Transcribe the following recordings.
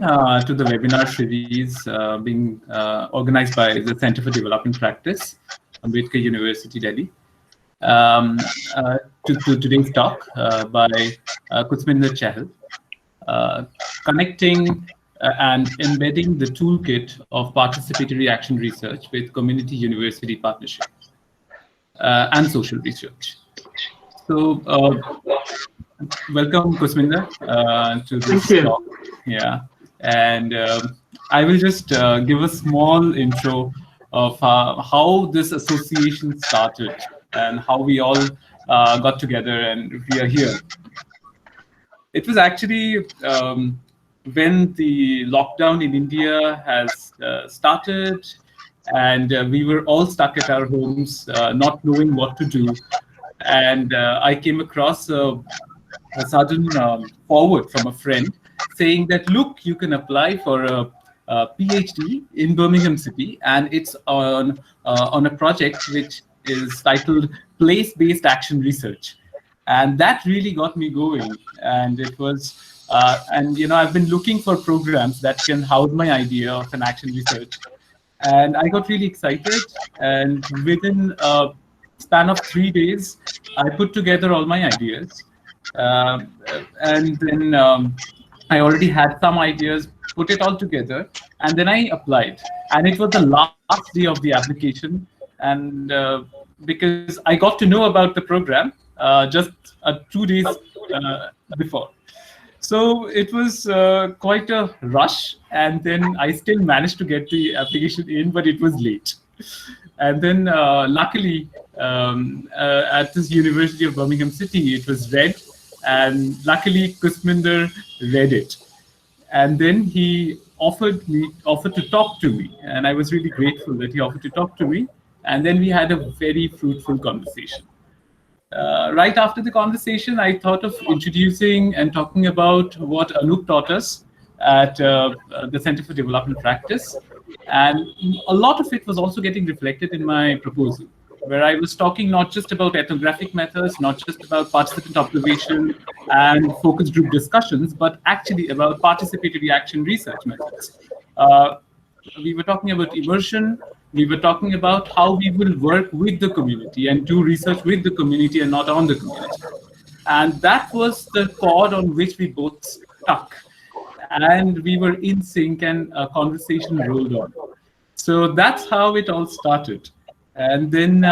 to the webinar series being organized by the Center for Development Practice, Ambedkar University, Delhi. To today's talk by Kusminder Chahal, connecting and embedding the toolkit of participatory action research with community-university partnership and social research. So, welcome, Kusminder, to this talk. Yeah, and I will just give a small intro of how this association started and how we all got together and we are here. It was actually when the lockdown in India has started, and we were all stuck at our homes, not knowing what to do. And I came across a sudden forward from a friend saying that, look, you can apply for a PhD in Birmingham City, and it's on a project which is titled Place-Based Action Research. And that really got me going. And it was, and you know, I've been looking for programs that can house my idea of an action research. And I got really excited. And within a span of 3 days, I put together all my ideas. And then I already had some ideas, put it all together, and then I applied. And it was the last day of the application. And because I got to know about the program just 2 days before. So it was quite a rush. And then I still managed to get the application in, but it was late. And then luckily, at this University of Birmingham City, it was read. And luckily, Kusminder read it. And then he offered to talk to me. And I was really grateful that he offered to talk to me. And then we had a very fruitful conversation. Right after the conversation, I thought of introducing and talking about what Anup taught us at the Center for Development Practice. And a lot of it was also getting reflected in my proposal, where I was talking not just about ethnographic methods, not just about participant observation and focus group discussions, but actually about participatory action research methods. We were talking about immersion. We were talking about how we will work with the community and do research with the community and not on the community. And that was the chord on which we both stuck. And we were in sync, and a conversation rolled on. So that's how it all started. And then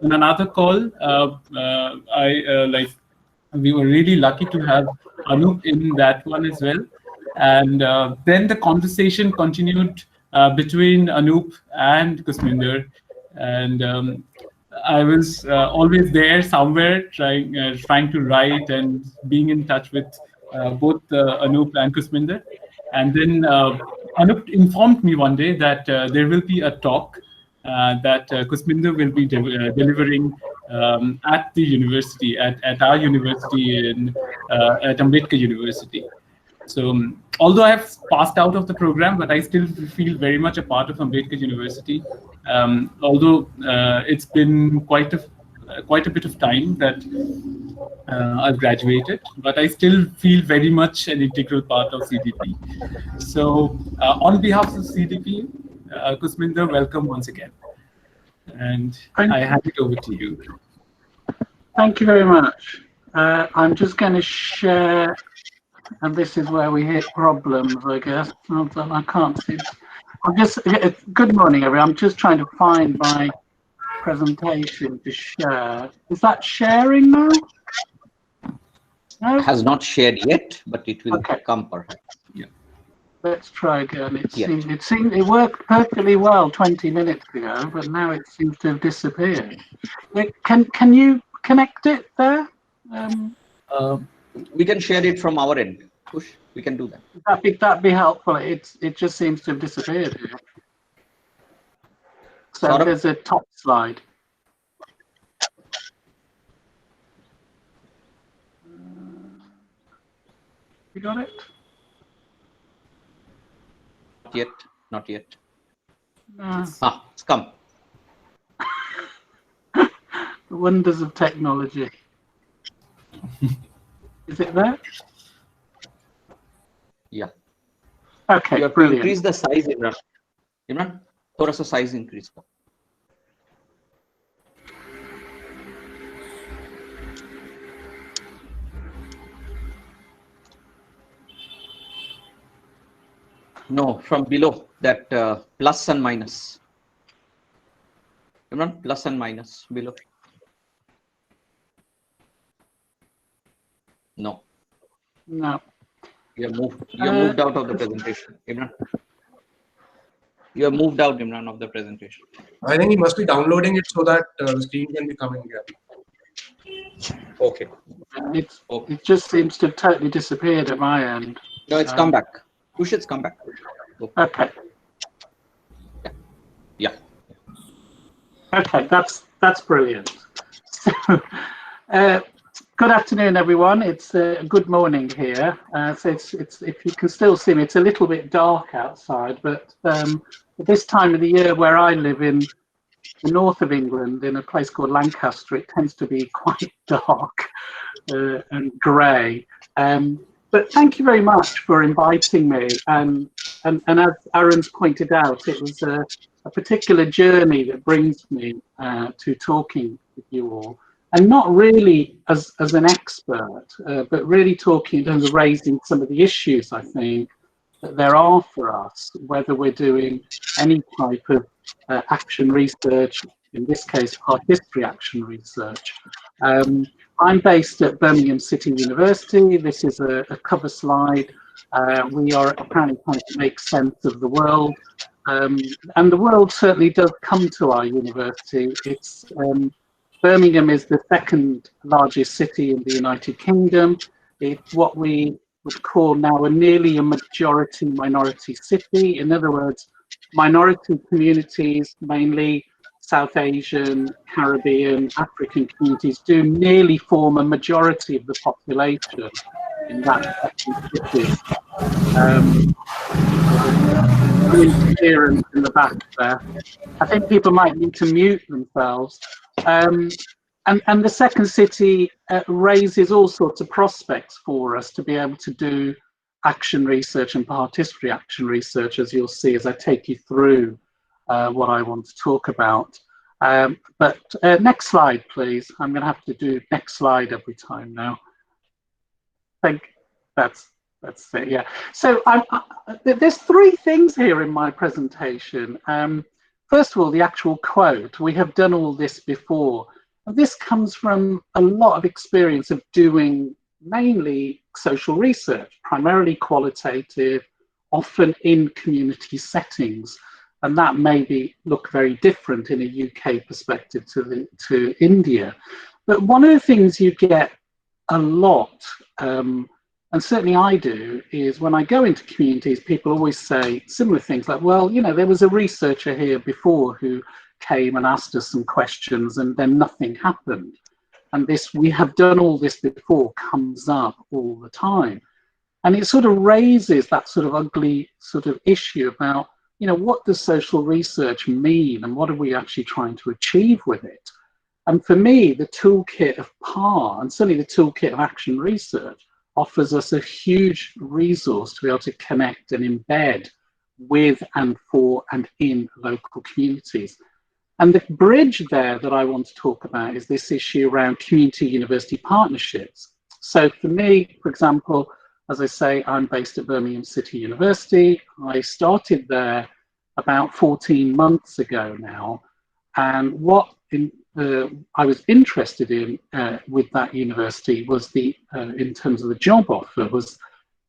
in another call, we were really lucky to have Anup in that one as well. And then the conversation continued between Anup and Kusminder. And I was always there somewhere trying to write and being in touch with both Anup and Kusminder. And then Anup informed me one day that there will be a talk that Kusminder will be delivering at the university, at our university at Ambedkar University. So although I have passed out of the program, but I still feel very much a part of Ambedkar University. Although it's been quite a bit of time that I've graduated, but I still feel very much an integral part of CDP. So on behalf of CDP, Kusminder, welcome once again. And I hand it over to you. Thank you very much. I'm just going to share, and this is where we hit problems, I guess. I can't see. Good morning, everyone. I'm just trying to find my presentation to share. Is that sharing now? No? It has not shared yet, but it will come perhaps. Yeah. Let's try again. It worked perfectly well 20 minutes ago, but now it seems to have disappeared. Can you connect it there? We can share it from our end. Push. We can do that. That'd be helpful. It just seems to have disappeared here. So there's a top slide. You got it? Not yet. No. It's come. The wonders of technology. Is it there? Yeah. Okay, You have brilliant. to increase the size, Imran. Imran, थोड़ा सा size increase कर. No, from below that plus and minus. Imran, plus and minus below. No. No. You have moved out of the presentation, Imran. You have moved out, Imran, of the presentation. I think he must be downloading it so that the screen can be coming again. Okay. It just seems to have totally disappeared at my end. No, it's come back. Push it's come back. Go. Okay. Yeah. Okay, that's brilliant. So, good afternoon, everyone. It's good morning here. So it's if you can still see me, it's a little bit dark outside, but at this time of the year where I live in the north of England, in a place called Lancaster, it tends to be quite dark and grey. But thank you very much for inviting me. And as Aaron's pointed out, it was a particular journey that brings me to talking with you all. And not really as an expert, but really talking in terms of raising some of the issues, I think, that there are for us, whether we're doing any type of action research, in this case, art history action research. I'm based at Birmingham City University. This is a cover slide. We are apparently trying to make sense of the world. And the world certainly does come to our university. It's Birmingham is the second largest city in the United Kingdom. It's what we would call now nearly a majority minority city. In other words, minority communities, mainly South Asian, Caribbean, African communities, do nearly form a majority of the population in that second city. Interference in the back there. I think people might need to mute themselves. And the second city raises all sorts of prospects for us to be able to do action research and participatory action research, as you'll see as I take you through what I want to talk about. But next slide, please. I'm going to have to do next slide every time now. I think that's it, yeah. So there's three things here in my presentation. First of all, the actual quote. We have done all this before. This comes from a lot of experience of doing mainly social research, primarily qualitative, often in community settings. And that maybe look very different in a UK perspective to India. But one of the things you get a lot, and certainly I do, is when I go into communities, people always say similar things like, well, you know, there was a researcher here before who came and asked us some questions and then nothing happened. And this, we have done all this before, comes up all the time. And it sort of raises that sort of ugly sort of issue about, you know, what does social research mean and what are we actually trying to achieve with it? And for me, the toolkit of PAR, and certainly the toolkit of action research, offers us a huge resource to be able to connect and embed with and for and in local communities. And the bridge there that I want to talk about is this issue around community-university partnerships. So for me, for example, as I say, I'm based at Birmingham City University. I started there about 14 months ago now. And what I was interested in with that university was the, in terms of the job offer, was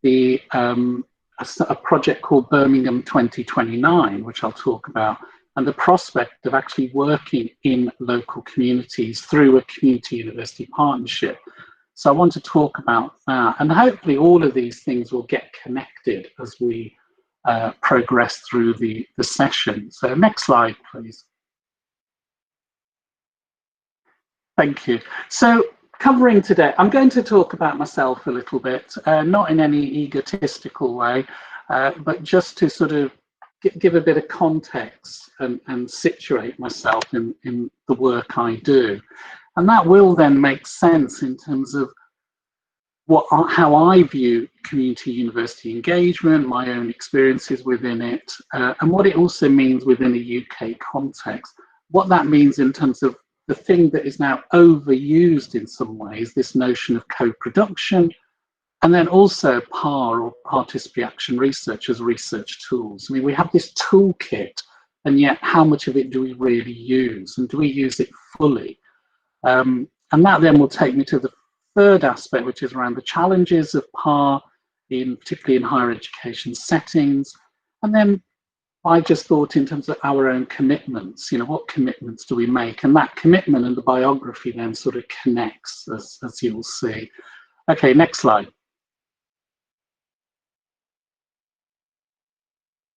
the a project called Birmingham 2029, which I'll talk about, and the prospect of actually working in local communities through a community university partnership. So I want to talk about that, and hopefully all of these things will get connected as we progress through the session. So next slide, please. Thank you. So covering today, I'm going to talk about myself a little bit, not in any egotistical way, but just to sort of give a bit of context and situate myself in the work I do. And that will then make sense in terms of how I view community university engagement, my own experiences within it, and what it also means within a UK context. What that means in terms of the thing that is now overused in some ways, this notion of co-production, and then also PAR, or Participatory Action Research, as research tools. I mean, we have this toolkit, and yet how much of it do we really use, and do we use it fully? And that then will take me to the third aspect, which is around the challenges of PAR, particularly in higher education settings. And then I just thought in terms of our own commitments, what commitments do we make? And that commitment and the biography then sort of connects, as you'll see. Okay, next slide.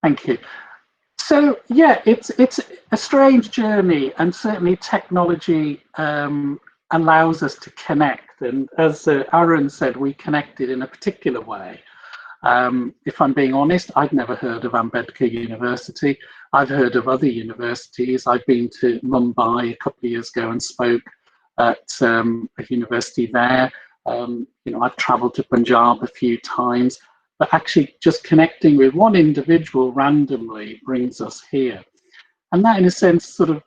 Thank you. So yeah, it's a strange journey, and certainly technology allows us to connect. And as Aaron said, we connected in a particular way. If I'm being honest, I'd never heard of Ambedkar University. I've heard of other universities. I've been to Mumbai a couple of years ago and spoke at a university there. I've traveled to Punjab a few times, but actually just connecting with one individual randomly brings us here. And that, in a sense, sort of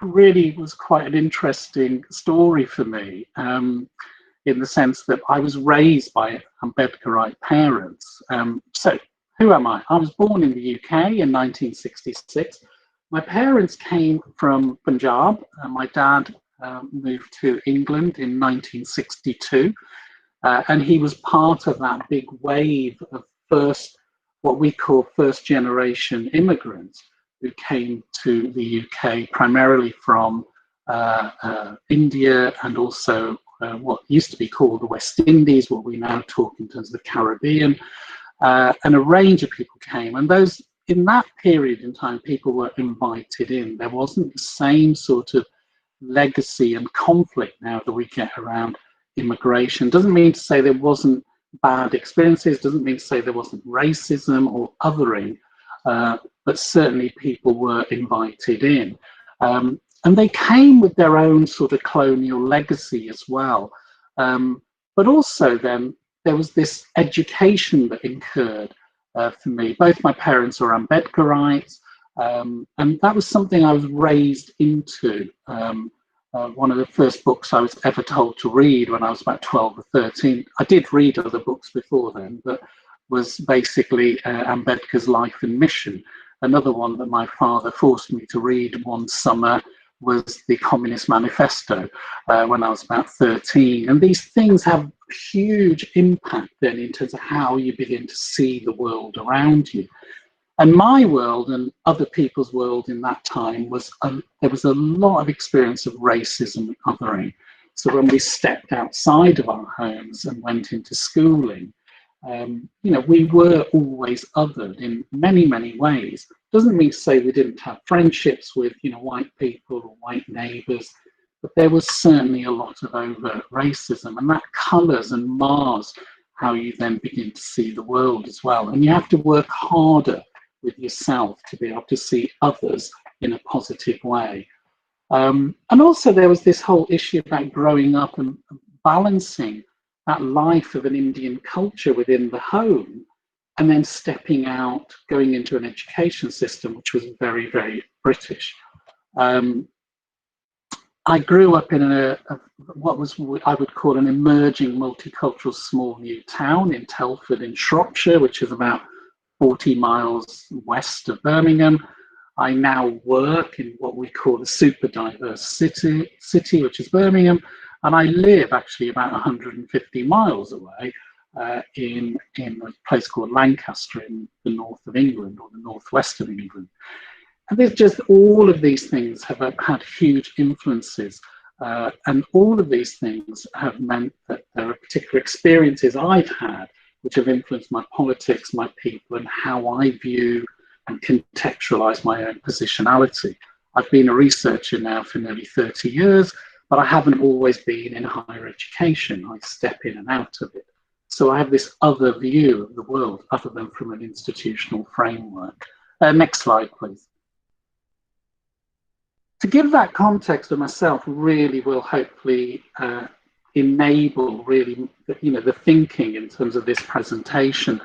really was quite an interesting story for me, in the sense that I was raised by Ambedkarite parents. So who am I? I was born in the UK in 1966. My parents came from Punjab. My dad moved to England in 1962. And he was part of that big wave of what we call first generation immigrants who came to the UK primarily from India, and also what used to be called the West Indies, what we now talk in terms of the Caribbean, and a range of people came. And in that period in time, people were invited in. There wasn't the same sort of legacy and conflict now that we get around immigration. Doesn't mean to say there wasn't bad experiences, doesn't mean to say there wasn't racism or othering, but certainly people were invited in. And they came with their own sort of colonial legacy as well. But also then there was this education that incurred for me. Both my parents are Ambedkarites, and that was something I was raised into. One of the first books I was ever told to read when I was about 12 or 13, I did read other books before then, but was basically Ambedkar's Life and Mission. Another one that my father forced me to read one summer was the Communist Manifesto when I was about 13. And these things have huge impact then in terms of how you begin to see the world around you. And my world and other people's world in that time there was a lot of experience of racism and othering. So when we stepped outside of our homes and went into schooling, we were always othered in many, many ways. Doesn't mean to say we didn't have friendships with, white people or white neighbours, but there was certainly a lot of overt racism, and that colours and mars how you then begin to see the world as well. And you have to work harder with yourself to be able to see others in a positive way. And also there was this whole issue about growing up and balancing that life of an Indian culture within the home, and then stepping out, going into an education system which was very, very British. I grew up in what I would call an emerging multicultural small new town in Telford in Shropshire, which is about 40 miles west of Birmingham. I now work in what we call a super diverse city, which is Birmingham, and I live actually about 150 miles away in a place called Lancaster in the north of England, or the northwest of England. And there's just all of these things have had huge influences, and all of these things have meant that there are particular experiences I've had which have influenced my politics, my people, and how I view and contextualize my own positionality. I've been a researcher now for nearly 30 years, but I haven't always been in higher education. I step in and out of it. So I have this other view of the world, other than from an institutional framework. Next slide, please. To give that context of myself really will hopefully enable really, the thinking in terms of this presentation.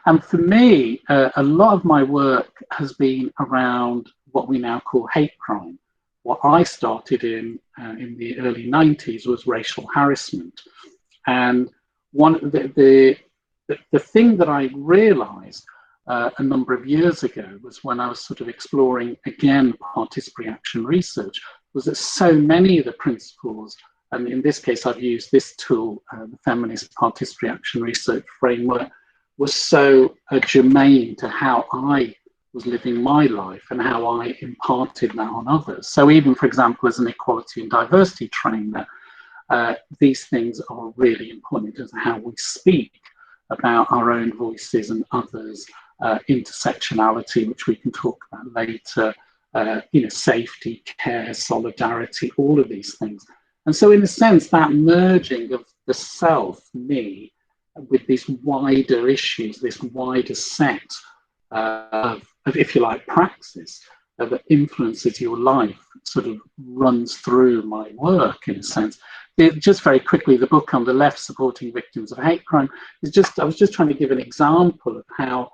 And for me, a lot of my work has been around what we now call hate crime. What I started in the early 90s was racial harassment. And one of the thing that I realized a number of years ago was when I was sort of exploring, again, participatory action research, was that so many of the principles, and in this case, I've used this tool, the Feminist Participatory Action Research Framework, was so germane to how I was living my life and how I imparted that on others. So even, for example, as an equality and diversity trainer, these things are really important in terms of how we speak about our own voices and others, intersectionality, which we can talk about later, safety, care, solidarity, all of these things. And so in a sense, that merging of the self, me, with these wider issues, this wider set of, if you like, praxis that influences your life, sort of runs through my work in a sense. Just very quickly, the book on the left, Supporting Victims of Hate Crime, is I was just trying to give an example of how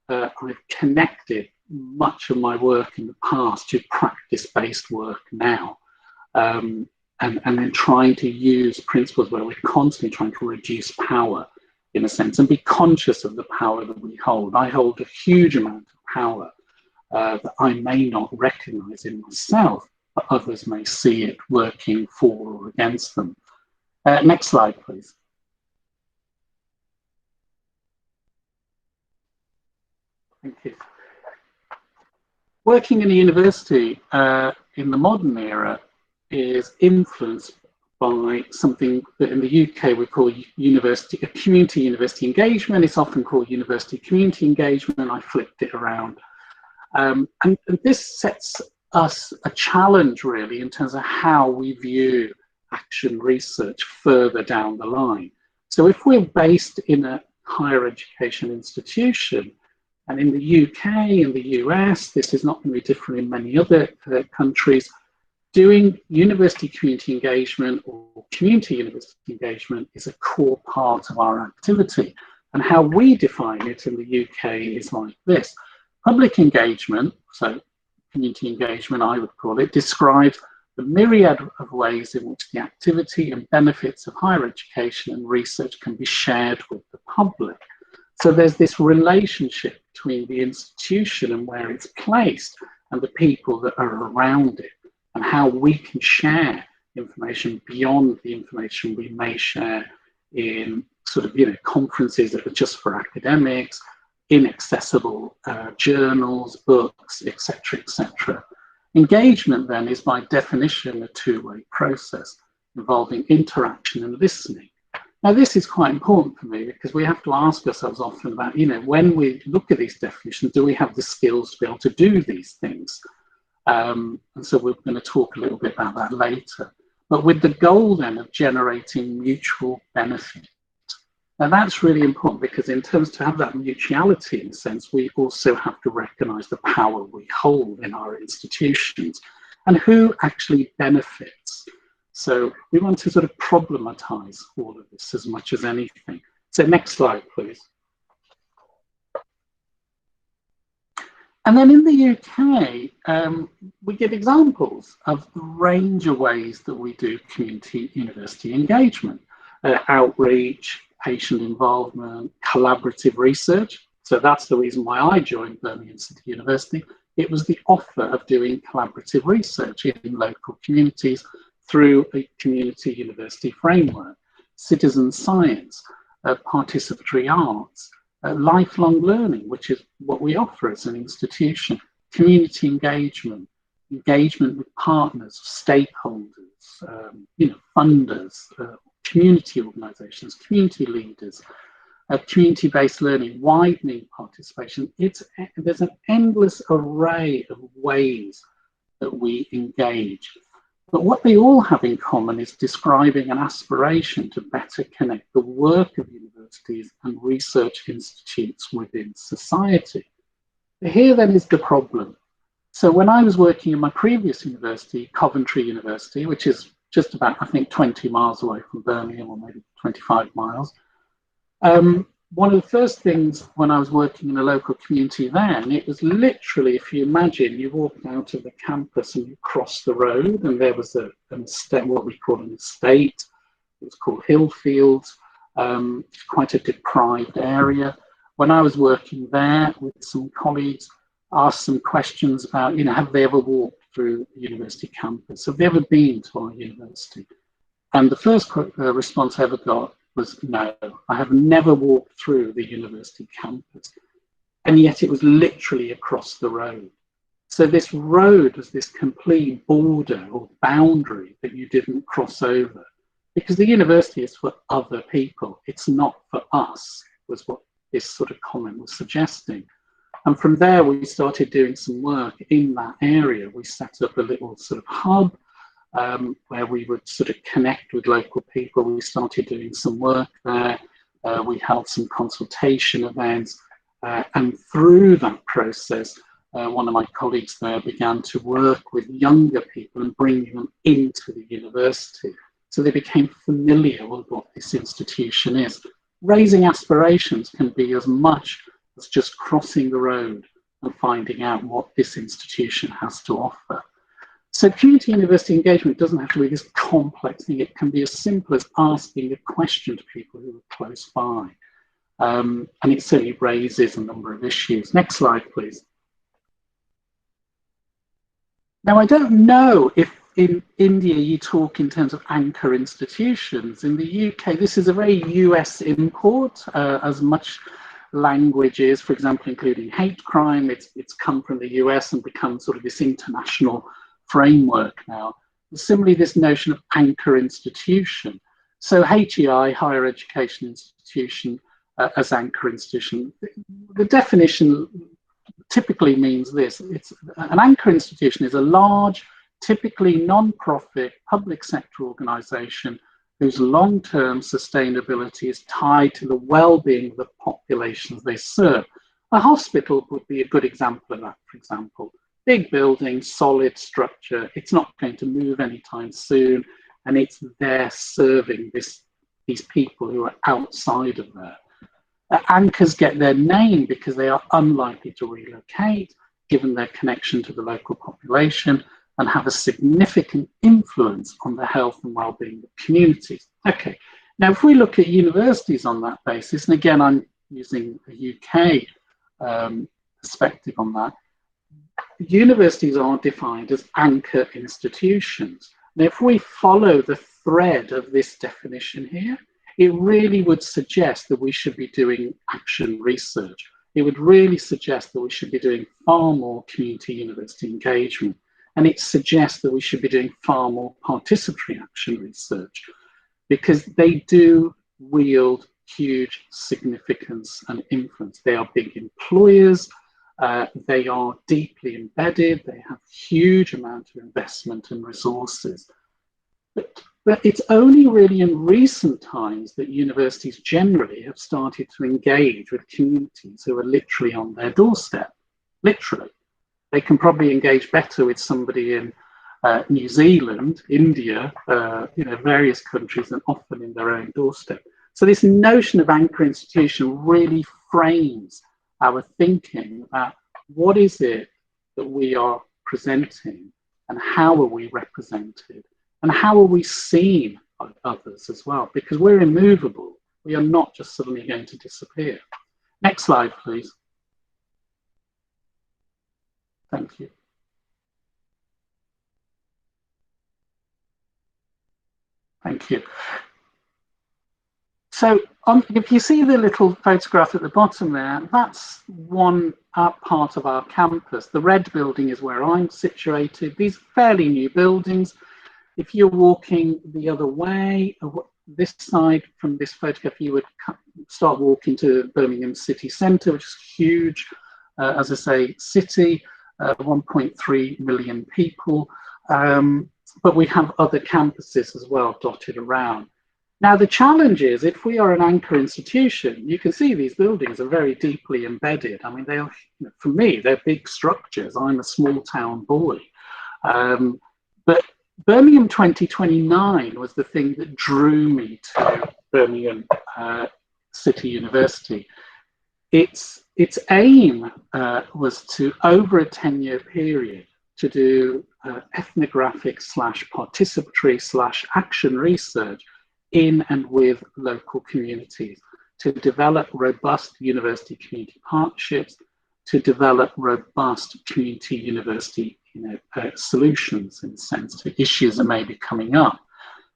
I've connected much of my work in the past to practice-based work now. And then trying to use principles where we're constantly trying to reduce power, in a sense, and be conscious of the power that we hold. I hold a huge amount of power that I may not recognize in myself, but others may see it working for or against them. Next slide, please. Thank you. Working in a university in the modern era is influenced by something that in the UK we call community university engagement. It's often called university community engagement. I flipped it around. And this sets us a challenge really in terms of how we view action research further down the line. So if we're based in a higher education institution, and in the UK, in the US, this is not going to be different in many other countries, doing university community engagement or community university engagement is a core part of our activity. And how we define it in the UK is like this. Public engagement, so community engagement I would call it, describes the myriad of ways in which the activity and benefits of higher education and research can be shared with the public. So there's this relationship between the institution and where it's placed and the people that are around it, and how we can share information beyond the information we may share in sort of, conferences that are just for academics, inaccessible journals, books, etc., etc. Engagement then is by definition a two-way process involving interaction and listening. Now this is quite important for me because we have to ask ourselves often about, when we look at these definitions, do we have the skills to be able to do these things? And so we're going to talk a little bit about that later. But with the goal then of generating mutual benefit. Now that's really important because in terms to have that mutuality in a sense, we also have to recognize the power we hold in our institutions and who actually benefits. So we want to sort of problematize all of this as much as anything. So next slide, please. And then in the UK, we give examples of the range of ways that we do community university engagement, outreach, patient involvement, collaborative research. So that's the reason why I joined Birmingham City University. It was the offer of doing collaborative research in local communities through a community university framework, citizen science, participatory arts, lifelong learning, which is what we offer as an institution, community engagement, engagement with partners, stakeholders, funders, community organizations, community leaders, community-based learning, widening participation. There's an endless array of ways that we engage. But what they all have in common is describing an aspiration to better connect the work of universities and research institutes within society. Here then is the problem. So when I was working in my previous university, Coventry University, which is just about, I think, 20 miles away from Birmingham, or maybe 25 miles. One of the first things when I was working in a local community then, it was literally, if you imagine, you walked out of the campus and you crossed the road, and there was an estate, what we call an estate. It was called Hillfields, quite a deprived area. When I was working there with some colleagues, asked some questions about, have they ever walked through the university campus? Have they ever been to our university? And the first response I ever got was, no, I have never walked through the university campus. And yet it was literally across the road. So this road was this complete border or boundary that you didn't cross over, because the university is for other people. It's not for us, was what this sort of comment was suggesting. And from there, we started doing some work in that area. We set up a little sort of hub where we would sort of connect with local people. We started doing some work there. We held some consultation events. And through that process, one of my colleagues there began to work with younger people and bring them into the university. So they became familiar with what this institution is. Raising aspirations can be as much as just crossing the road and finding out what this institution has to offer. So community university engagement doesn't have to be this complex thing. It can be as simple as asking a question to people who are close by. And it certainly raises a number of issues. Next slide, please. Now, I don't know if in India you talk in terms of anchor institutions. In the UK, this is a very US import, as much language is, for example, including hate crime. It's come from the US and become sort of this international framework now. Similarly, this notion of anchor institution. So HEI, higher education institution, as anchor institution. The definition typically means this. It's an anchor institution is a large, typically non-profit public sector organization whose long-term sustainability is tied to the well-being of the populations they serve. A hospital would be a good example of that, for example. Big building, solid structure, it's not going to move anytime soon, and it's there serving these people who are outside of there. Anchors get their name because they are unlikely to relocate, given their connection to the local population, and have a significant influence on the health and well-being of communities. Okay, now if we look at universities on that basis, and again I'm using a UK perspective on that, universities are defined as anchor institutions. Now if we follow the thread of this definition here, it really would suggest that we should be doing action research. It would really suggest that we should be doing far more community university engagement. And it suggests that we should be doing far more participatory action research, because they do wield huge significance and influence. They are big employers, they are deeply embedded, they have huge amount of investment and resources. But it's only really in recent times that universities generally have started to engage with communities who are literally on their doorstep, literally. They can probably engage better with somebody in New Zealand, India, various countries, than often in their own doorstep. So this notion of anchor institution really frames our thinking about what is it that we are presenting and how are we represented and how are we seen by others as well, because we're immovable. We are not just suddenly going to disappear. Next slide, please. Thank you. Thank you. So if you see the little photograph at the bottom there, that's one part of our campus. The red building is where I'm situated. These are fairly new buildings. If you're walking the other way, this side from this photograph, you would start walking to Birmingham city centre, which is huge, as I say, city. 1.3 million people, but we have other campuses as well dotted around. Now the challenge is, if we are an anchor institution, you can see these buildings are very deeply embedded. I mean, they are, for me, they're big structures. I'm a small town boy, but Birmingham 2029 was the thing that drew me to Birmingham City University. Its aim was to, over a 10-year period, to do ethnographic / participatory / action research in and with local communities, to develop robust university community partnerships, to develop robust community university solutions, in a sense, to issues that may be coming up.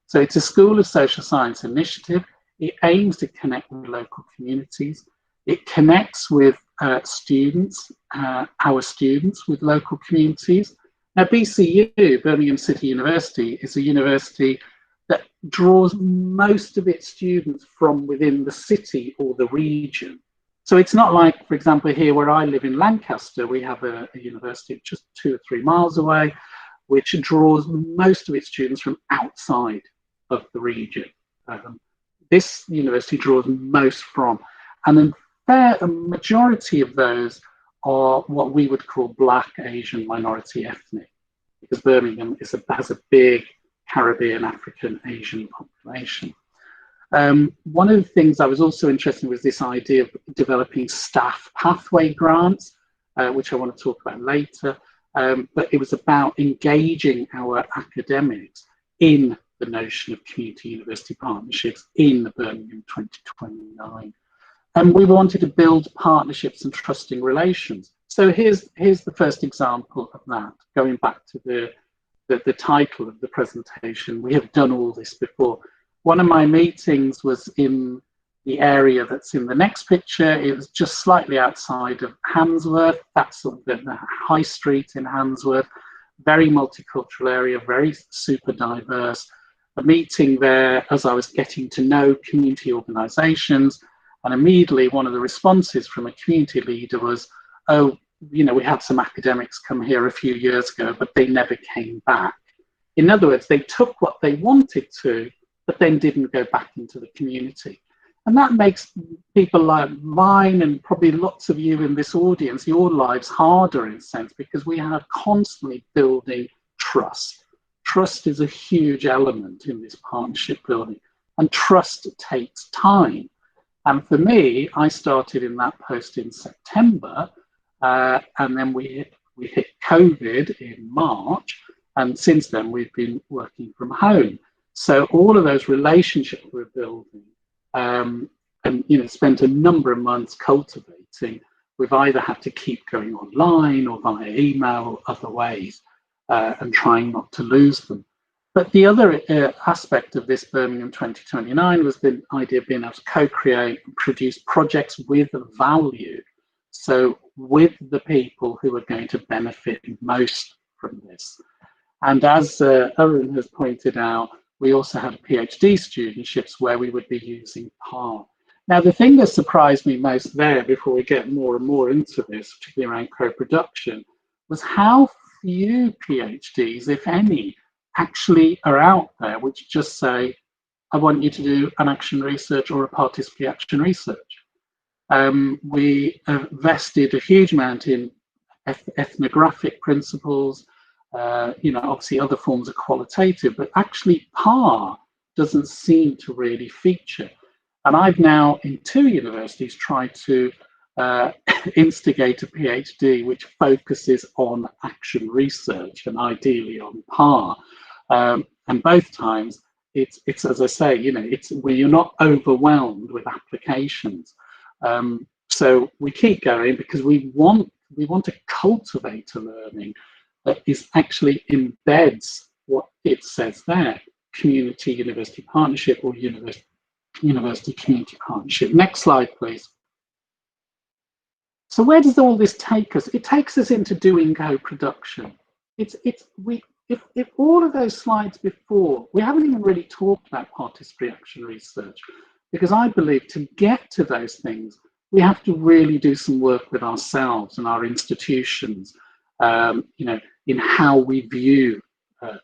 So it's a School of Social Science initiative. It aims to connect with local communities. It connects with students, our students, with local communities. Now, BCU, Birmingham City University, is a university that draws most of its students from within the city or the region. So it's not like, for example, here where I live in Lancaster, we have a university just 2 or 3 miles away, which draws most of its students from outside of the region. This university draws most from, and a majority of those are what we would call Black, Asian, minority ethnic, because Birmingham has a big Caribbean, African, Asian population. One of the things I was also interested in was this idea of developing staff pathway grants, which I want to talk about later. But it was about engaging our academics in the notion of community university partnerships in the Birmingham 2029. And we wanted to build partnerships and trusting relations. So here's the first example of that, going back to the title of the presentation. We have done all this before. One of my meetings was in the area that's in the next picture. It was just slightly outside of Handsworth. That's sort of the high street in Handsworth. Very multicultural area, very super diverse. A meeting there as I was getting to know community organisations, and immediately one of the responses from a community leader was, oh, we had some academics come here a few years ago, but they never came back. In other words, they took what they wanted to, but then didn't go back into the community. And that makes people like mine and probably lots of you in this audience, your lives harder in a sense, because we are constantly building trust. Trust is a huge element in this partnership building, and trust takes time. And for me, I started in that post in September, and then we hit COVID in March, and since then we've been working from home. So all of those relationships we're building, and spent a number of months cultivating, we've either had to keep going online or via email or other ways, and trying not to lose them. But the other aspect of this Birmingham 2029 was the idea of being able to co-create and produce projects with value. So with the people who are going to benefit most from this. And as Arun has pointed out, we also had PhD studentships where we would be using PAR. Now, the thing that surprised me most there, before we get more and more into this, particularly around co-production, was how few PhDs, if any, actually are out there which just say, I want you to do an action research or a participatory action research. We invested a huge amount in ethnographic principles, obviously other forms of qualitative, but actually PAR doesn't seem to really feature. And I've now, in 2 universities, tried to instigate a PhD which focuses on action research and ideally on PAR. And both times, it's as I say, it's where you're not overwhelmed with applications. So we keep going because we want to cultivate a learning that is actually embeds what it says there: community university partnership or university community partnership. Next slide, please. So where does all this take us? It takes us into doing co-production. If all of those slides before, we haven't even really talked about participatory action research, because I believe to get to those things, we have to really do some work with ourselves and our institutions, in how we view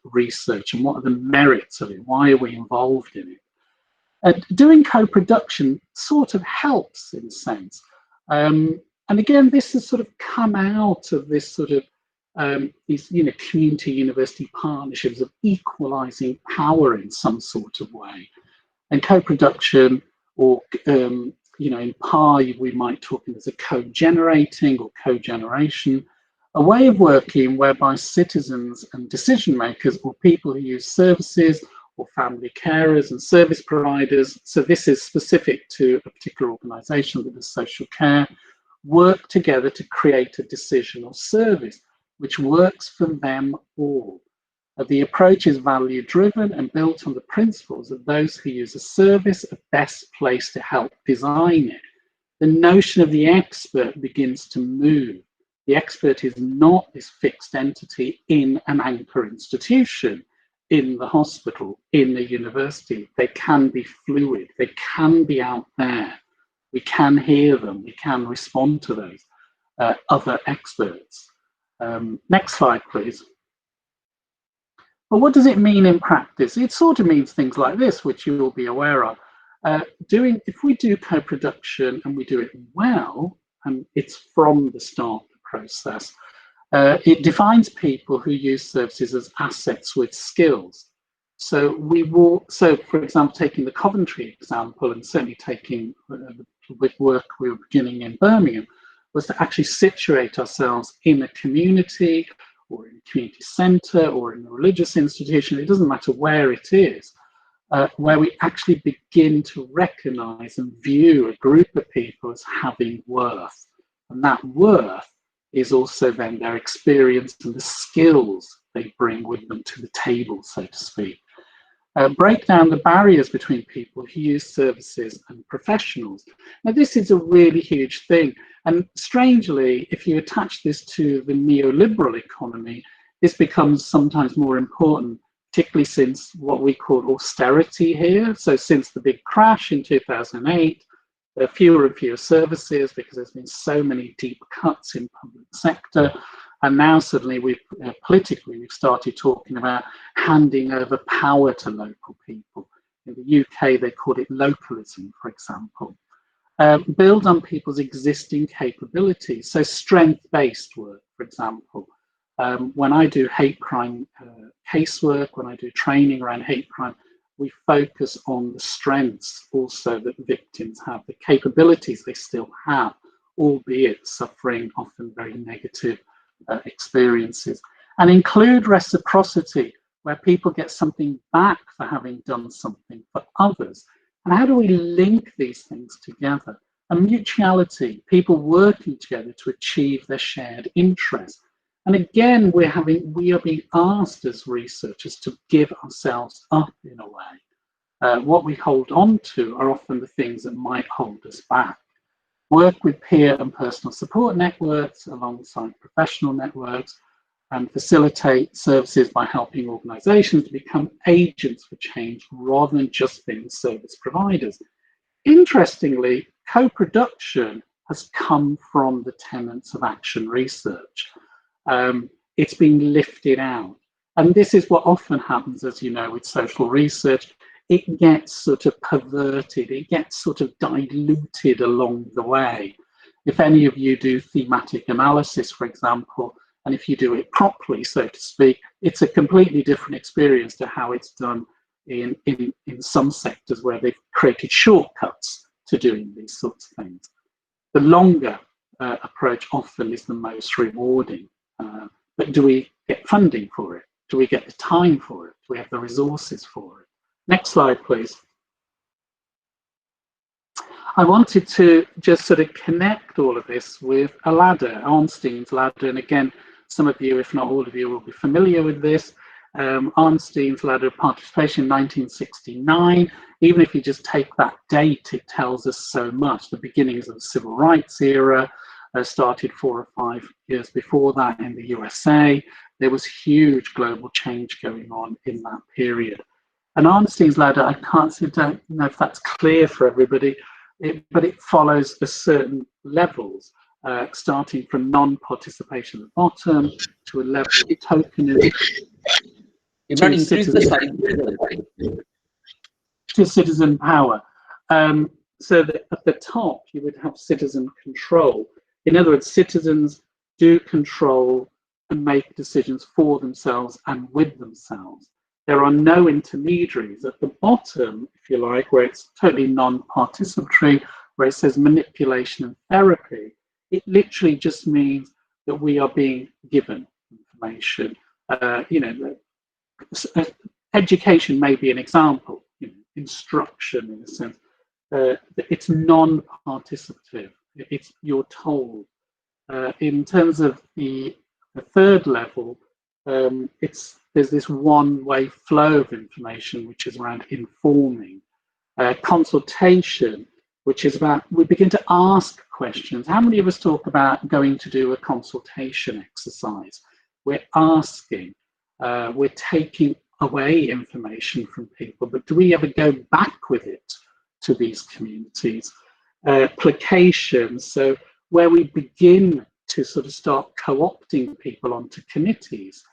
research and what are the merits of it, why are we involved in it. Doing co-production sort of helps in a sense. And again, this has sort of come out of this sort of these community university partnerships of equalising power in some sort of way. And co-production, or in PAR we might talk as a co-generating or co-generation, a way of working whereby citizens and decision makers, or people who use services, or family carers and service providers, so this is specific to a particular organisation that does social care, work together to create a decision or service which works for them all. The approach is value driven and built on the principles that those who use a service are best placed to help design it. The notion of the expert begins to move. The expert is not this fixed entity in an anchor institution, in the hospital, in the university. They can be fluid, they can be out there. We can hear them, we can respond to those other experts. Next slide, please. But what does it mean in practice? It sort of means things like this, which you will be aware of. If we do co-production and we do it well, and it's from the start of the process, it defines people who use services as assets with skills. So for example, taking the Coventry example, and certainly taking with work we were beginning in Birmingham, was to actually situate ourselves in a community, or in a community centre, or in a religious institution, it doesn't matter where it is, where we actually begin to recognise and view a group of people as having worth. And that worth is also then their experience and the skills they bring with them to the table, so to speak. Break down the barriers between people who use services and professionals. Now, this is a really huge thing. And strangely, if you attach this to the neoliberal economy, this becomes sometimes more important, particularly since what we call austerity here. So since the big crash in 2008, there are fewer and fewer services because there's been so many deep cuts in public sector. And now suddenly politically we've started talking about handing over power to local people. In the UK, they call it localism, for example. Build on people's existing capabilities. So strength-based work, for example. When I do hate crime casework, when I do training around hate crime, we focus on the strengths also that victims have, the capabilities they still have, albeit suffering often very negative experiences, and include reciprocity, where people get something back for having done something for others. And how do we link these things together? And mutuality, people working together to achieve their shared interests. And again, we are being asked as researchers to give ourselves up in a way. What we hold on to are often the things that might hold us back. Work with peer and personal support networks alongside professional networks, and facilitate services by helping organisations to become agents for change rather than just being service providers. Interestingly, co-production has come from the tenets of action research. It's been lifted out. And this is what often happens, as you know, with social research. It gets sort of perverted, it gets sort of diluted along the way. If any of you do thematic analysis, for example, and if you do it properly, so to speak, it's a completely different experience to how it's done in some sectors where they've created shortcuts to doing these sorts of things. The longer approach often is the most rewarding. But do we get funding for it? Do we get the time for it? Do we have the resources for it? Next slide, please. I wanted to just sort of connect all of this with a ladder, Arnstein's ladder. And again, some of you, if not all of you, will be familiar with this. Arnstein's ladder of participation, 1969. Even if you just take that date, it tells us so much. The beginnings of the civil rights era started 4 or 5 years before that in the USA. There was huge global change going on in that period. And Arnstein's ladder, I don't know if that's clear for everybody, but it follows a certain levels, starting from non-participation at the bottom to a level of tokenism. To citizen power. So that at the top, you would have citizen control. In other words, citizens do control and make decisions for themselves and with themselves. There are no intermediaries. At the bottom, if you like, where it's totally non-participatory, where it says manipulation and therapy, it literally just means that we are being given information. Education may be an example, instruction in a sense. It's non-participative. It's you're told. In terms of the third level, there's this one-way flow of information, which is around informing. Consultation, which is about, we begin to ask questions. How many of us talk about going to do a consultation exercise? We're asking, we're taking away information from people, but do we ever go back with it to these communities? Placation, so where we begin to sort of start co-opting people onto committees.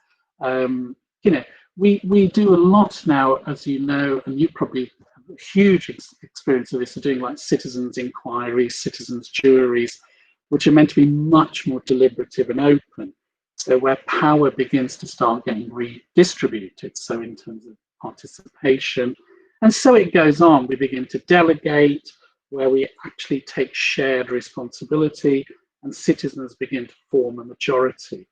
We do a lot now, as you know, and you probably have a huge experience of this, of doing like citizens' inquiries, citizens' juries, which are meant to be much more deliberative and open. So where power begins to start getting redistributed, so in terms of participation. And so it goes on. We begin to delegate, where we actually take shared responsibility, and citizens begin to form a majority.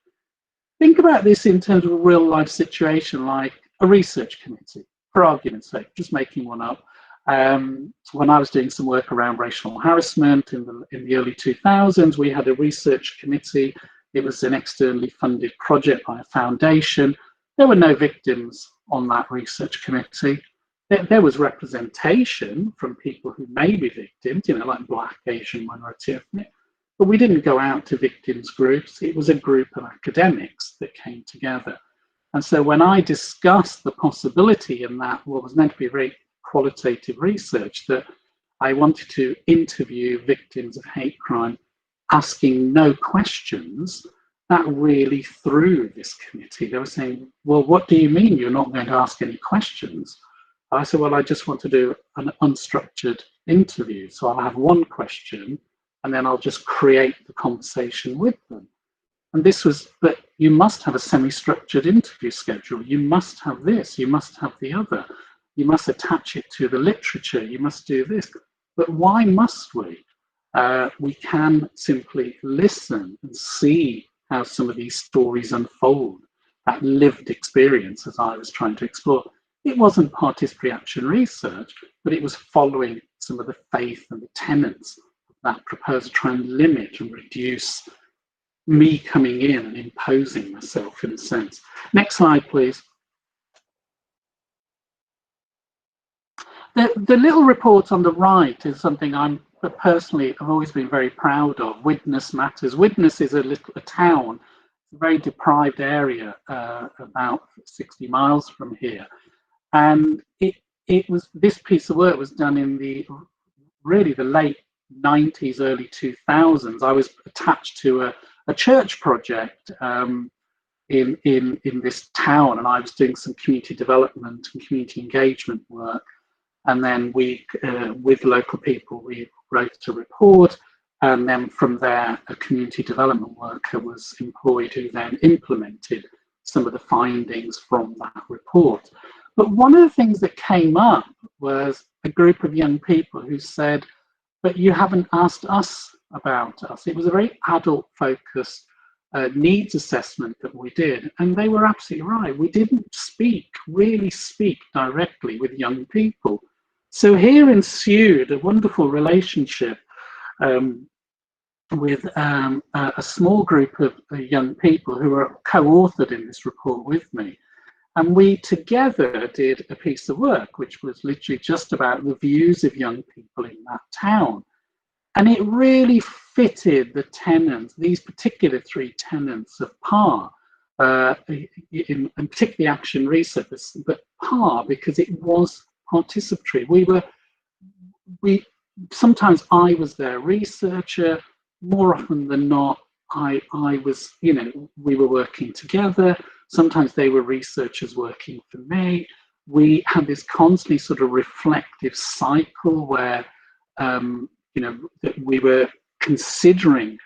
Think about this in terms of a real life situation like a research committee, for argument's sake, just making one up. When I was doing some work around racial harassment in the early 2000s, we had a research committee. It was an externally funded project by a foundation. There were no victims on that research committee. There was representation from people who may be victims, like Black, Asian, minority ethnic, but we didn't go out to victims groups. It was a group of academics that came together. And so when I discussed the possibility in that, what was meant to be very qualitative research, that I wanted to interview victims of hate crime, asking no questions, that really threw this committee. They were saying, well, what do you mean you're not going to ask any questions? I said, well, I just want to do an unstructured interview. So I'll have one question and then I'll just create the conversation with them. And this was, but you must have a semi-structured interview schedule. You must have this, you must have the other. You must attach it to the literature, you must do this. But why must we? We can simply listen and see how some of these stories unfold, that lived experience as I was trying to explore. It wasn't participatory action research, but it was following some of the faith and the tenets of that proposal, trying to limit and reduce me coming in and imposing myself in a sense. Next slide, please. The little report on the right is something I'm personally have always been very proud of. Widnes Matters. Widnes is a town, a very deprived area, about 60 miles from here. And this piece of work was done in the late 90s, early 2000s. I was attached to a church project in this town, and I was doing some community development and community engagement work. And then we, with local people, we wrote a report, and then from there, a community development worker was employed who then implemented some of the findings from that report. But one of the things that came up was a group of young people who said, but you haven't asked us about us. It was a very adult-focused needs assessment that we did, and they were absolutely right. We didn't really speak directly with young people. So here ensued a wonderful relationship with a small group of young people who were co-authored in this report with me. And we together did a piece of work, which was literally just about the views of young people in that town. And it really fitted the tenets, these particular three tenets of PAR, in particularly action research, but PAR because it was participatory. Sometimes I was their researcher, more often than not, I was, we were working together. Sometimes they were researchers working for me. We had this constantly sort of reflective cycle where, that we were considering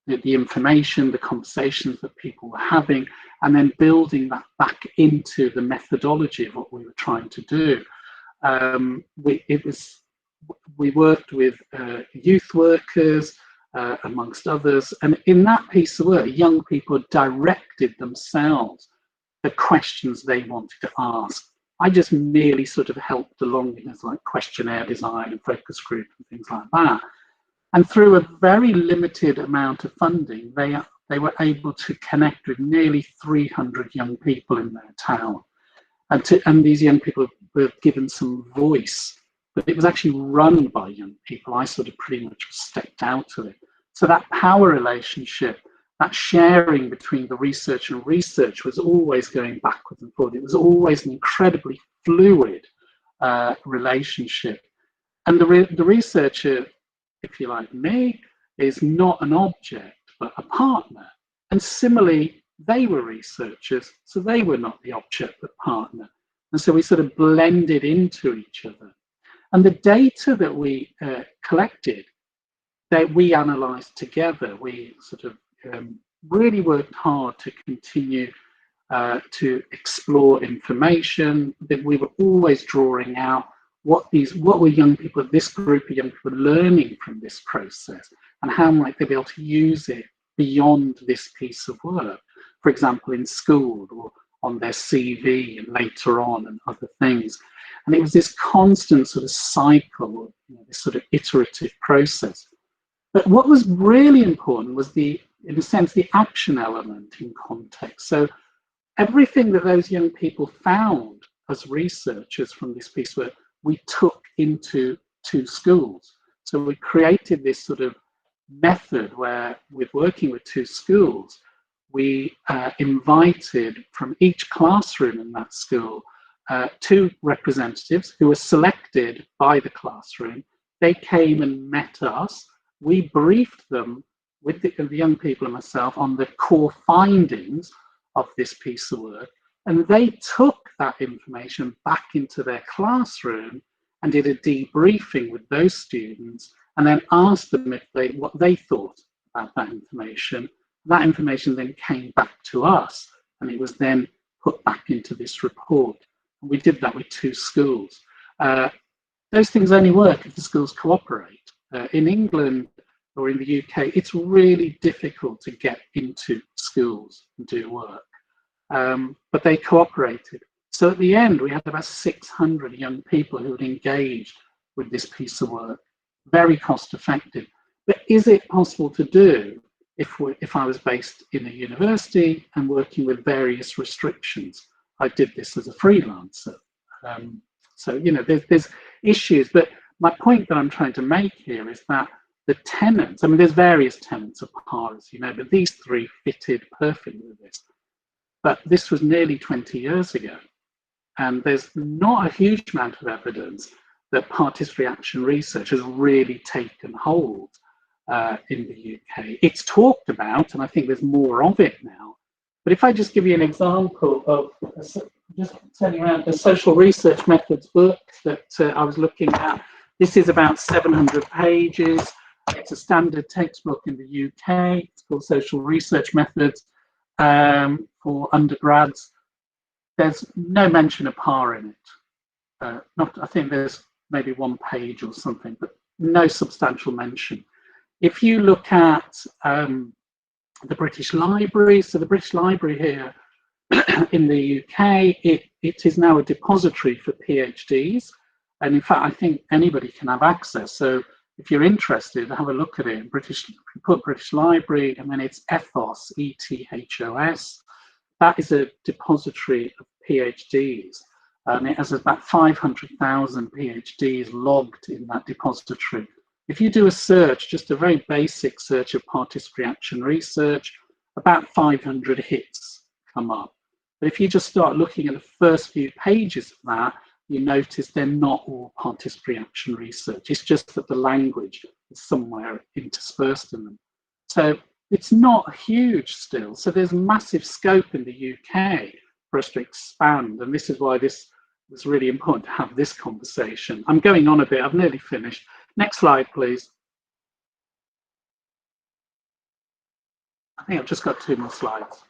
the information, the conversations that people were having, and then building that back into the methodology of what we were trying to do. We worked with youth workers, amongst others, and in that piece of work, young people directed themselves the questions they wanted to ask. I just merely sort of helped along with things like questionnaire design and focus group and things like that. And through a very limited amount of funding, they were able to connect with nearly 300 young people in their town. And these young people were given some voice, but it was actually run by young people. I sort of pretty much stepped out of it. So that power relationship, that sharing between the research and research was always going backwards and forward. It was always an incredibly fluid relationship. And the researcher, if you like me, is not an object, but a partner. And similarly, they were researchers, so they were not the object, but partner. And so we sort of blended into each other. And the data that we collected, that we analysed together, we sort of really worked hard to continue to explore information, that we were always drawing out what were young people, this group of young people learning from this process, and how might they be able to use it beyond this piece of work, for example, in school or on their CV and later on and other things. And it was this constant sort of cycle, this sort of iterative process. But what was really important was in a sense, the action element in context. So everything that those young people found as researchers from this piece of work, we took into 2 schools. So we created this sort of method where, with working with 2 schools, we invited from each classroom in that school 2 representatives who were selected by the classroom. They came and met us. We briefed them with the young people and myself on the core findings of this piece of work. And they took that information back into their classroom and did a debriefing with those students, and then asked them what they thought about that information. That information then came back to us, and it was then put back into this report. And we did that with 2 schools. Those things only work if the schools cooperate. In England or in the UK, it's really difficult to get into schools and do work. But they cooperated. So at the end, we had about 600 young people who had engaged with this piece of work. Very cost effective. But is it possible to do if I was based in a university and working with various restrictions? I did this as a freelancer. So, there's issues. But my point that I'm trying to make here is that the tenets, there's various tenets of PAR, as you know, but these 3 fitted perfectly with this. But this was nearly 20 years ago. And there's not a huge amount of evidence that participatory action research has really taken hold in the UK. It's talked about, and I think there's more of it now. But if I just give you an example of just turning around the social research methods book that I was looking at, this is about 700 pages. It's a standard textbook in the UK. It's called Social Research Methods for undergrads. There's no mention of PAR in it. I think there's maybe 1 page or something, but no substantial mention. If you look at the British Library, so the British Library here in the UK, it is now a depository for PhDs. And in fact, I think anybody can have access. So if you're interested, have a look at it. Put British Library, and then it's ethos, ETHOS. That is a depository of PhDs. And it has about 500,000 PhDs logged in that depository. If you do a search, just a very basic search of participatory action research, about 500 hits come up. But if you just start looking at the first few pages of that, you notice they're not all participatory action research. It's just that the language is somewhere interspersed in them. So it's not huge still. So there's massive scope in the UK for us to expand. And this is why this was really important to have this conversation. I'm going on a bit, I've nearly finished. Next slide, please. I think I've just got 2 more slides.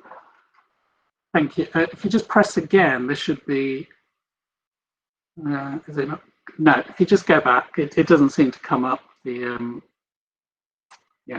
Thank you. If you just press again, there should be, is it not? No, if you just go back, it doesn't seem to come up. Yeah,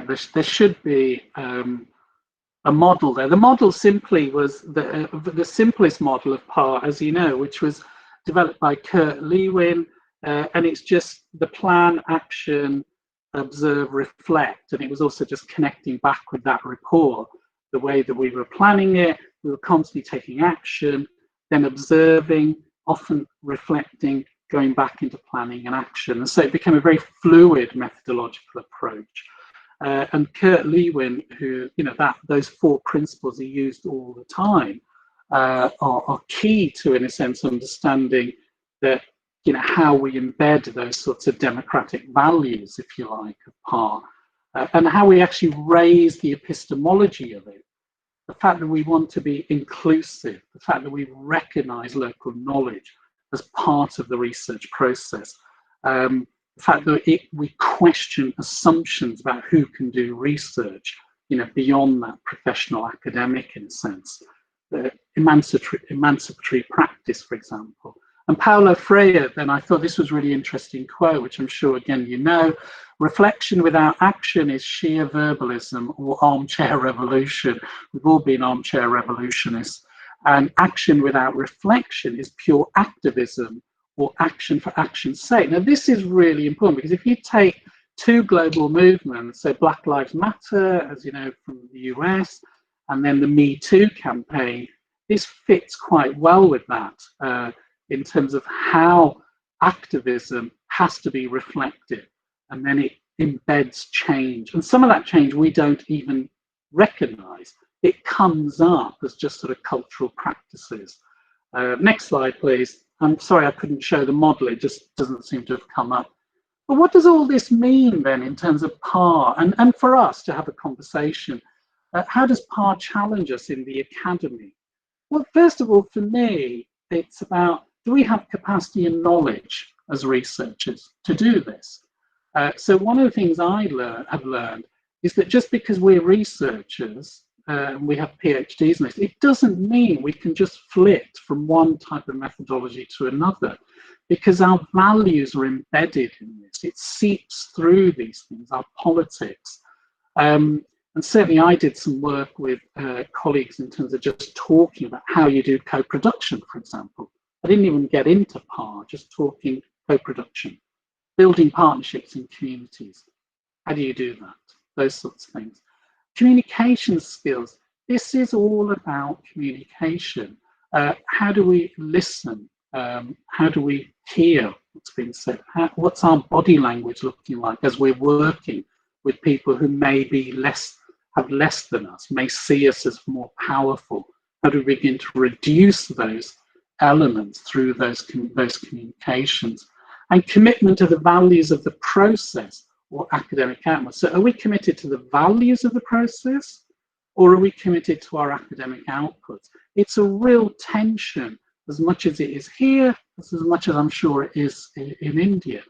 there should be a model there. The model simply was the simplest model of PAR, as you know, which was developed by Kurt Lewin, and it's just the plan, action, observe, reflect, and it was also just connecting back with that report. The way that we were planning it, we were constantly taking action, then observing, often reflecting, going back into planning and action. And so it became a very fluid methodological approach. And Kurt Lewin, who, you know, those 4 principles he used all the time are key to, in a sense, understanding that, you know, how we embed those sorts of democratic values, if you like, of PAR, and how we actually raise the epistemology of it. The fact that we want to be inclusive, the fact that we recognize local knowledge as part of the research process, the fact that we question assumptions about who can do research, you know, beyond that professional academic, in a sense, the emancipatory practice, for example. And Paulo Freire, then, I thought this was a really interesting quote, which I'm sure, again, you know, reflection without action is sheer verbalism or armchair revolution. We've all been armchair revolutionists. And action without reflection is pure activism or action for action's sake. Now, this is really important, because if you take 2 global movements, so Black Lives Matter, as you know, from the US, and then the Me Too campaign, this fits quite well with that in terms of how activism has to be reflected, and then it embeds change. And some of that change we don't even recognize. It comes up as just sort of cultural practices. Next slide, please. I'm sorry I couldn't show the model, it just doesn't seem to have come up. But what does all this mean then in terms of PAR, and for us to have a conversation? How does PAR challenge us in the academy? Well, first of all, for me, it's about, do we have capacity and knowledge as researchers to do this? So one of the things I have learned is that just because we're researchers, we have PhDs in this, it doesn't mean we can just flit from one type of methodology to another, because our values are embedded in this. It seeps through these things, our politics. And certainly I did some work with colleagues in terms of just talking about how you do co-production, for example. I didn't even get into PAR, just talking co-production, building partnerships in communities. How do you do that? Those sorts of things. Communication skills. This is all about communication. How do we listen? How do we hear what's being said? What's our body language looking like as we're working with people who may be have less than us, may see us as more powerful? How do we begin to reduce those elements through those communications? And commitment to the values of the process or academic output. So are we committed to the values of the process, or are we committed to our academic outputs? It's a real tension, as much as it is here, as much as I'm sure it is in India.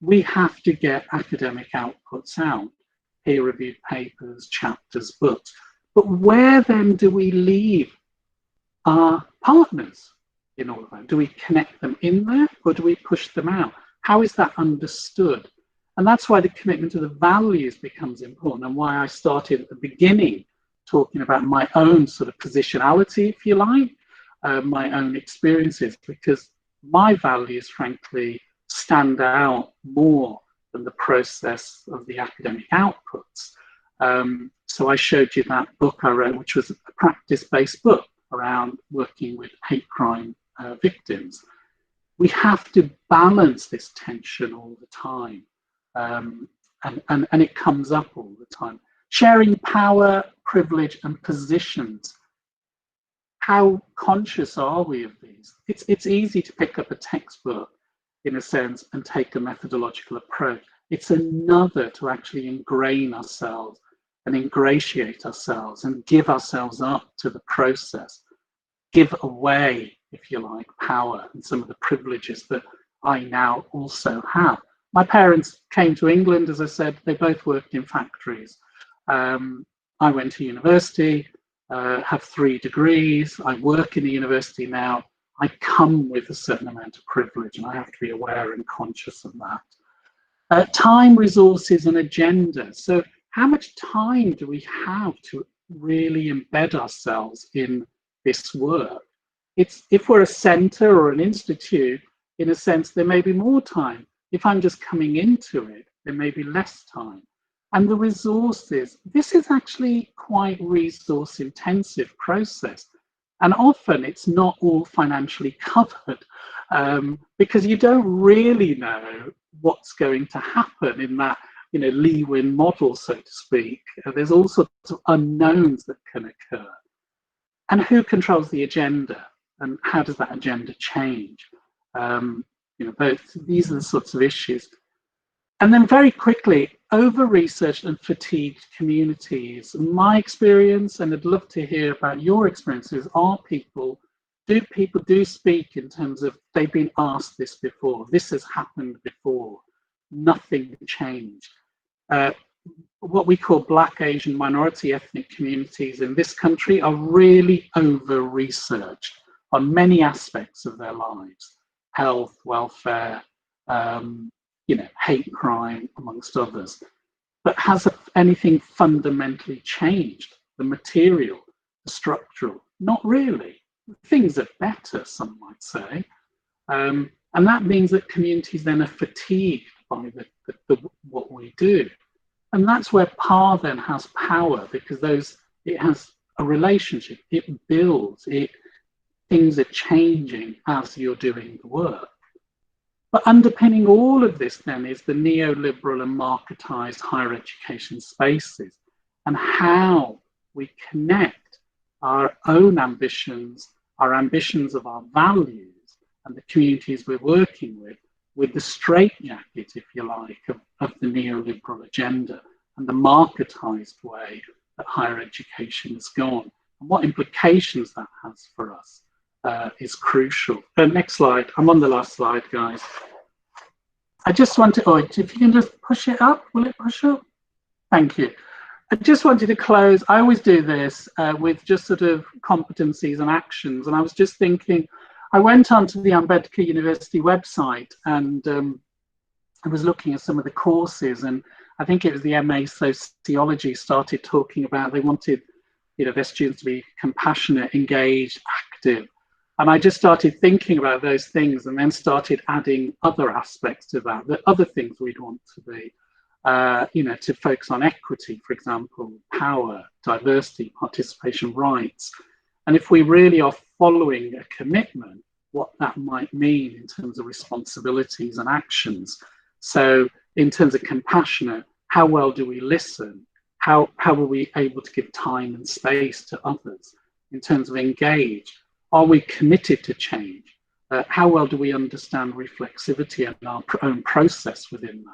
We have to get academic outputs out, peer-reviewed papers, chapters, books. But where then do we leave our partners in all of that? Do we connect them in there, or do we push them out? How is that understood? And that's why the commitment to the values becomes important, and why I started at the beginning talking about my own sort of positionality, if you like, my own experiences, because my values, frankly, stand out more than the process of the academic outputs. So I showed you that book I wrote, which was a practice-based book around working with hate crime victims. We have to balance this tension all the time. And it comes up all the time. Sharing power, privilege, and positions. How conscious are we of these? It's easy to pick up a textbook, in a sense, and take a methodological approach. It's another to actually ingrain ourselves and ingratiate ourselves and give ourselves up to the process, give away, if you like, power and some of the privileges that I now also have. My parents came to England, as I said, they both worked in factories. I went to university, have 3 degrees, I work in the university now. I come with a certain amount of privilege, and I have to be aware and conscious of that. Time, resources, and agenda. So how much time do we have to really embed ourselves in this work? If we're a centre or an institute, in a sense, there may be more time. If I'm just coming into it, there may be less time. And the resources, this is actually quite resource intensive process. And often it's not all financially covered because you don't really know what's going to happen in that, Lee-Win model, so to speak. There's all sorts of unknowns that can occur. And who controls the agenda? And how does that agenda change? These are the sorts of issues. And then very quickly, over-researched and fatigued communities. My experience, and I'd love to hear about your experiences, do people speak in terms of they've been asked this before, this has happened before, nothing changed. What we call Black, Asian, minority ethnic communities in this country are really over-researched on many aspects of their lives, health, welfare, hate crime, amongst others. But has anything fundamentally changed? The material, the structural? Not really. Things are better, some might say. And that means that communities then are fatigued by what we do. And that's where PAR then has power, because it has a relationship, it builds, things are changing as you're doing the work. But underpinning all of this then is the neoliberal and marketized higher education spaces, and how we connect our own ambitions, our ambitions of our values and the communities we're working with the straitjacket, if you like, of the neoliberal agenda and the marketized way that higher education has gone. And what implications that has for us is crucial. Next slide. I'm on the last slide, guys. I just want to, if you can just push it up, will it push up? Thank you. I just wanted to close. I always do this with just sort of competencies and actions. And I was just thinking, I went onto the Ambedkar University website and I was looking at some of the courses, and I think it was the MA Sociology started talking about they wanted their students to be compassionate, engaged, active. And I just started thinking about those things and then started adding other aspects to that, the other things we'd want to be, to focus on equity, for example, power, diversity, participation, rights. And if we really are following a commitment, what that might mean in terms of responsibilities and actions. So in terms of compassionate, how well do we listen? How are we able to give time and space to others? In terms of engage, are we committed to change? How well do we understand reflexivity and our own process within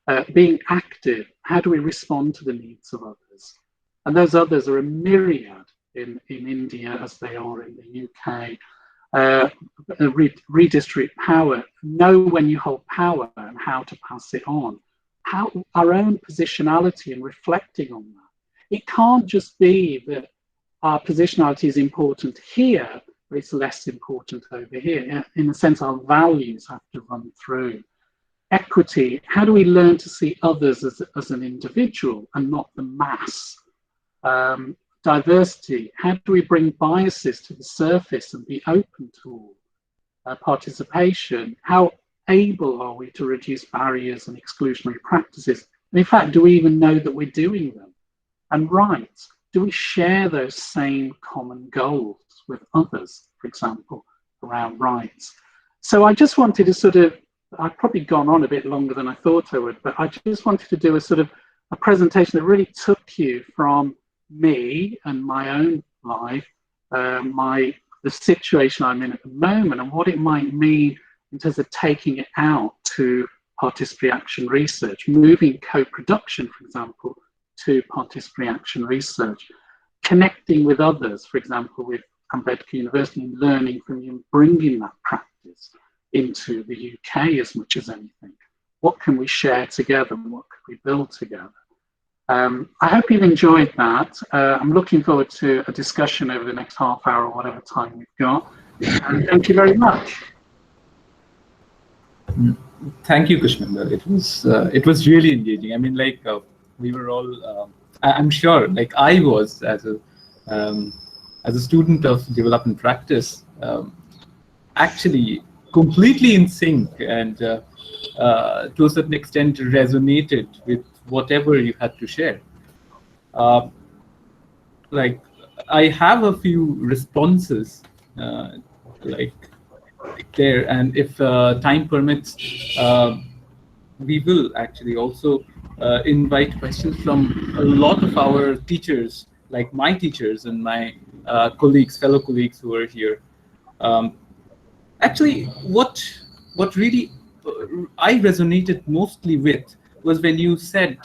that? Being active, how do we respond to the needs of others? And those others are a myriad in India as they are in the UK. Redistribute power, know when you hold power and how to pass it on. How our own positionality and reflecting on that. It can't just be that our positionality is important here, but it's less important over here. In a sense, our values have to run through. Equity, how do we learn to see others as an individual and not the mass? Diversity, how do we bring biases to the surface and be open to all? Participation, how able are we to reduce barriers and exclusionary practices? And in fact, do we even know that we're doing them? And rights, do we share those same common goals with others, for example, around rights? So I just wanted to I've probably gone on a bit longer than I thought I would, but I just wanted to do a presentation that really took you from me and my own life, the situation I'm in at the moment, and what it might mean in terms of taking it out to participatory action research, moving co-production, for example, to participatory action research, connecting with others, for example, with Ambedkar University, and learning from you, bringing that practice into the UK as much as anything. What can we share together and what can we build together? I hope you've enjoyed that. I'm looking forward to a discussion over the next half hour or whatever time we've got. And thank you very much. Thank you, Kusminder. It was really engaging. I mean, like we were all. I'm sure, like I was as a student of development practice, actually completely in sync and to a certain extent resonated with whatever you had to share. Like I have a few responses, like there, and if time permits, we will actually also invite questions from a lot of our teachers, like my teachers and my fellow colleagues who are here. Actually, what really I resonated mostly with was when you said,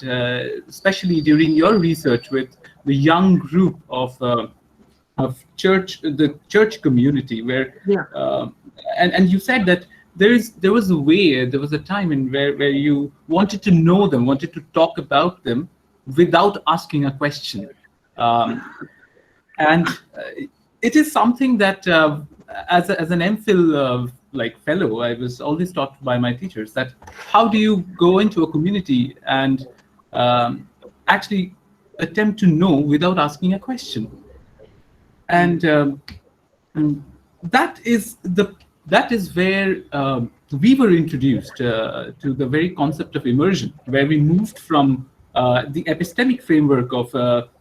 especially during your research with the young group of the church community, where and you said that there was a time in where you wanted to know them, wanted to talk about them without asking a question, and it is something that as an MPhil like fellow, I was always taught by my teachers that how do you go into a community and actually attempt to know without asking a question, and that is where we were introduced to the very concept of immersion, where we moved from the epistemic framework of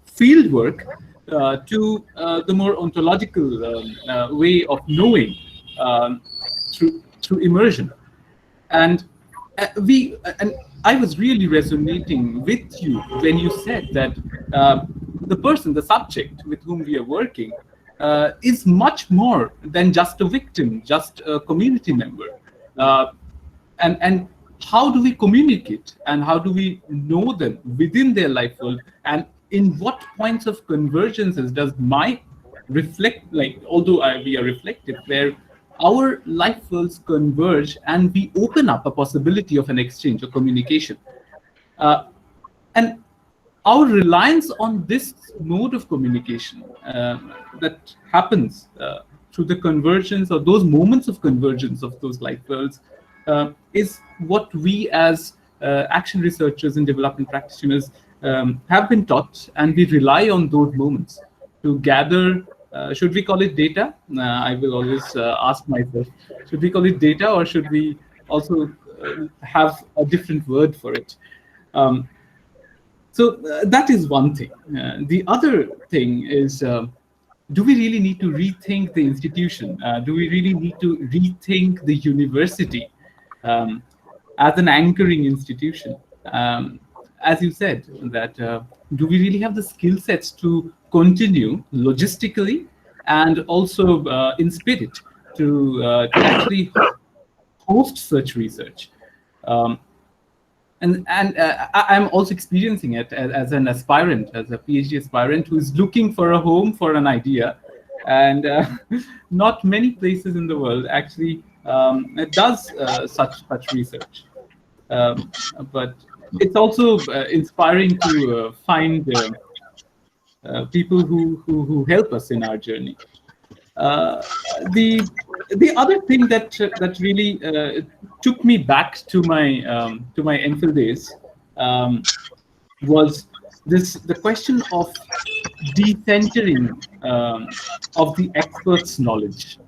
field work to the more ontological way of knowing through immersion. And I was really resonating with you when you said that the subject with whom we are working is much more than just a victim, just a community member. And how do we communicate, and how do we know them within their life world, and in what points of convergences does my reflect, like although we are reflective, where our life worlds converge and we open up a possibility of an exchange or communication. And our reliance on this mode of communication that happens through the convergence or those moments of convergence of those life worlds is what we as action researchers and development practitioners have been taught, and we rely on those moments to gather. Should we call it data? I will always ask myself, should we call it data, or should we also have a different word for it? So that is one thing. The other thing is, do we really need to rethink the institution? Do we really need to rethink the university as an anchoring institution? As you said, that do we really have the skill sets to continue logistically and also in spirit to actually host such research? And I'm also experiencing it as an aspirant, as a PhD aspirant who is looking for a home for an idea, and not many places in the world actually does such research. But it's also inspiring to find people who help us in our journey. The other thing that really took me back to my MPhil days was the question of decentering of the expert's knowledge,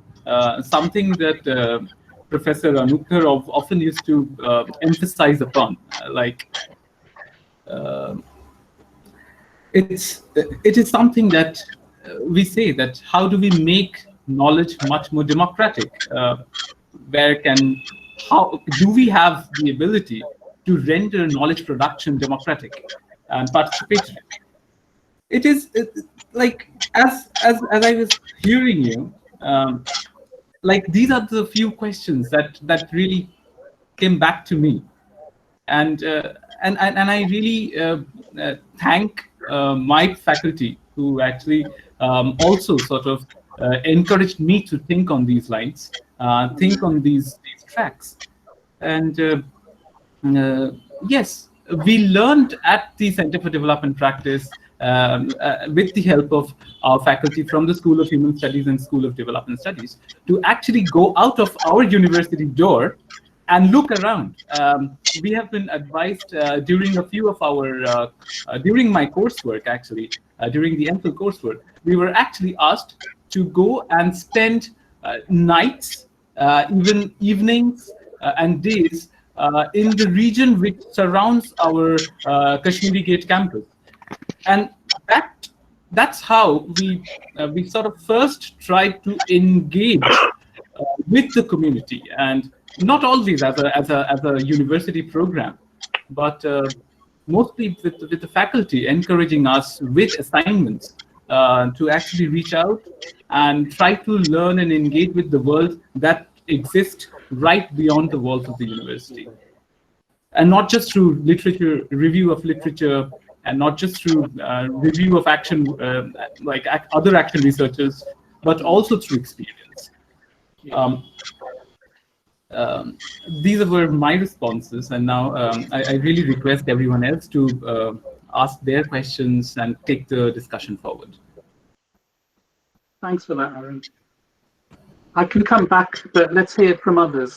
something that Professor Anukar often used to emphasize upon, it is something that we say that how do we make knowledge much more democratic? How do we have the ability to render knowledge production democratic and participatory? It is like as I was hearing you, like these are the few questions that really came back to me, and I really thank my faculty who actually also sort of encouraged me to think on these lines, think on these tracks. And yes, we learned at the Center for Development Practice, with the help of our faculty from the School of Human Studies and School of Development Studies, to actually go out of our university door and look around. We have been advised during a few of our, during my coursework actually, during the MPhil coursework, we were actually asked to go and spend nights, even evenings and days in the region which surrounds our Kashmiri Gate campus. And that's how we sort of first tried to engage with the community, and not always as a university program, but mostly with the faculty encouraging us with assignments to actually reach out and try to learn and engage with the world that exists right beyond the walls of the university. And not just through literature, review of literature, and not just through review of action, like other action researchers, but also through experience. These were my responses, and now I really request everyone else to ask their questions and take the discussion forward. Thanks for that, Aaron. I can come back, but let's hear from others.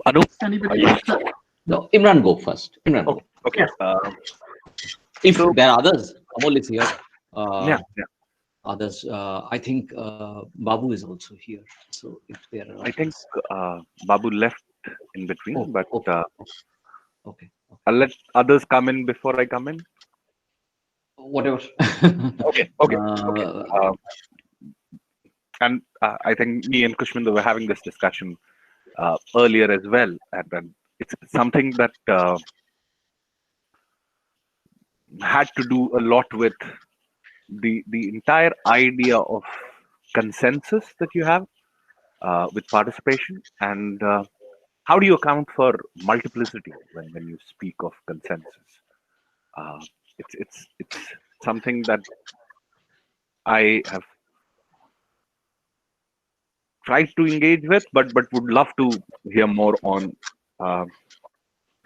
Anup, Anybody? no, Imran, go first. Imran. Oh, okay. If there are others, Amol is here. Yeah. Others, I think Babu is also here. So if there are, I think Babu left in between, but okay. I'll let others come in before I come in. Whatever. Okay. And I think me and Kusminder were having this discussion earlier as well, and it's something that had to do a lot with the entire idea of consensus that you have with participation, and how do you account for multiplicity when you speak of consensus? It's something that I have tried to engage with, but would love to hear more on,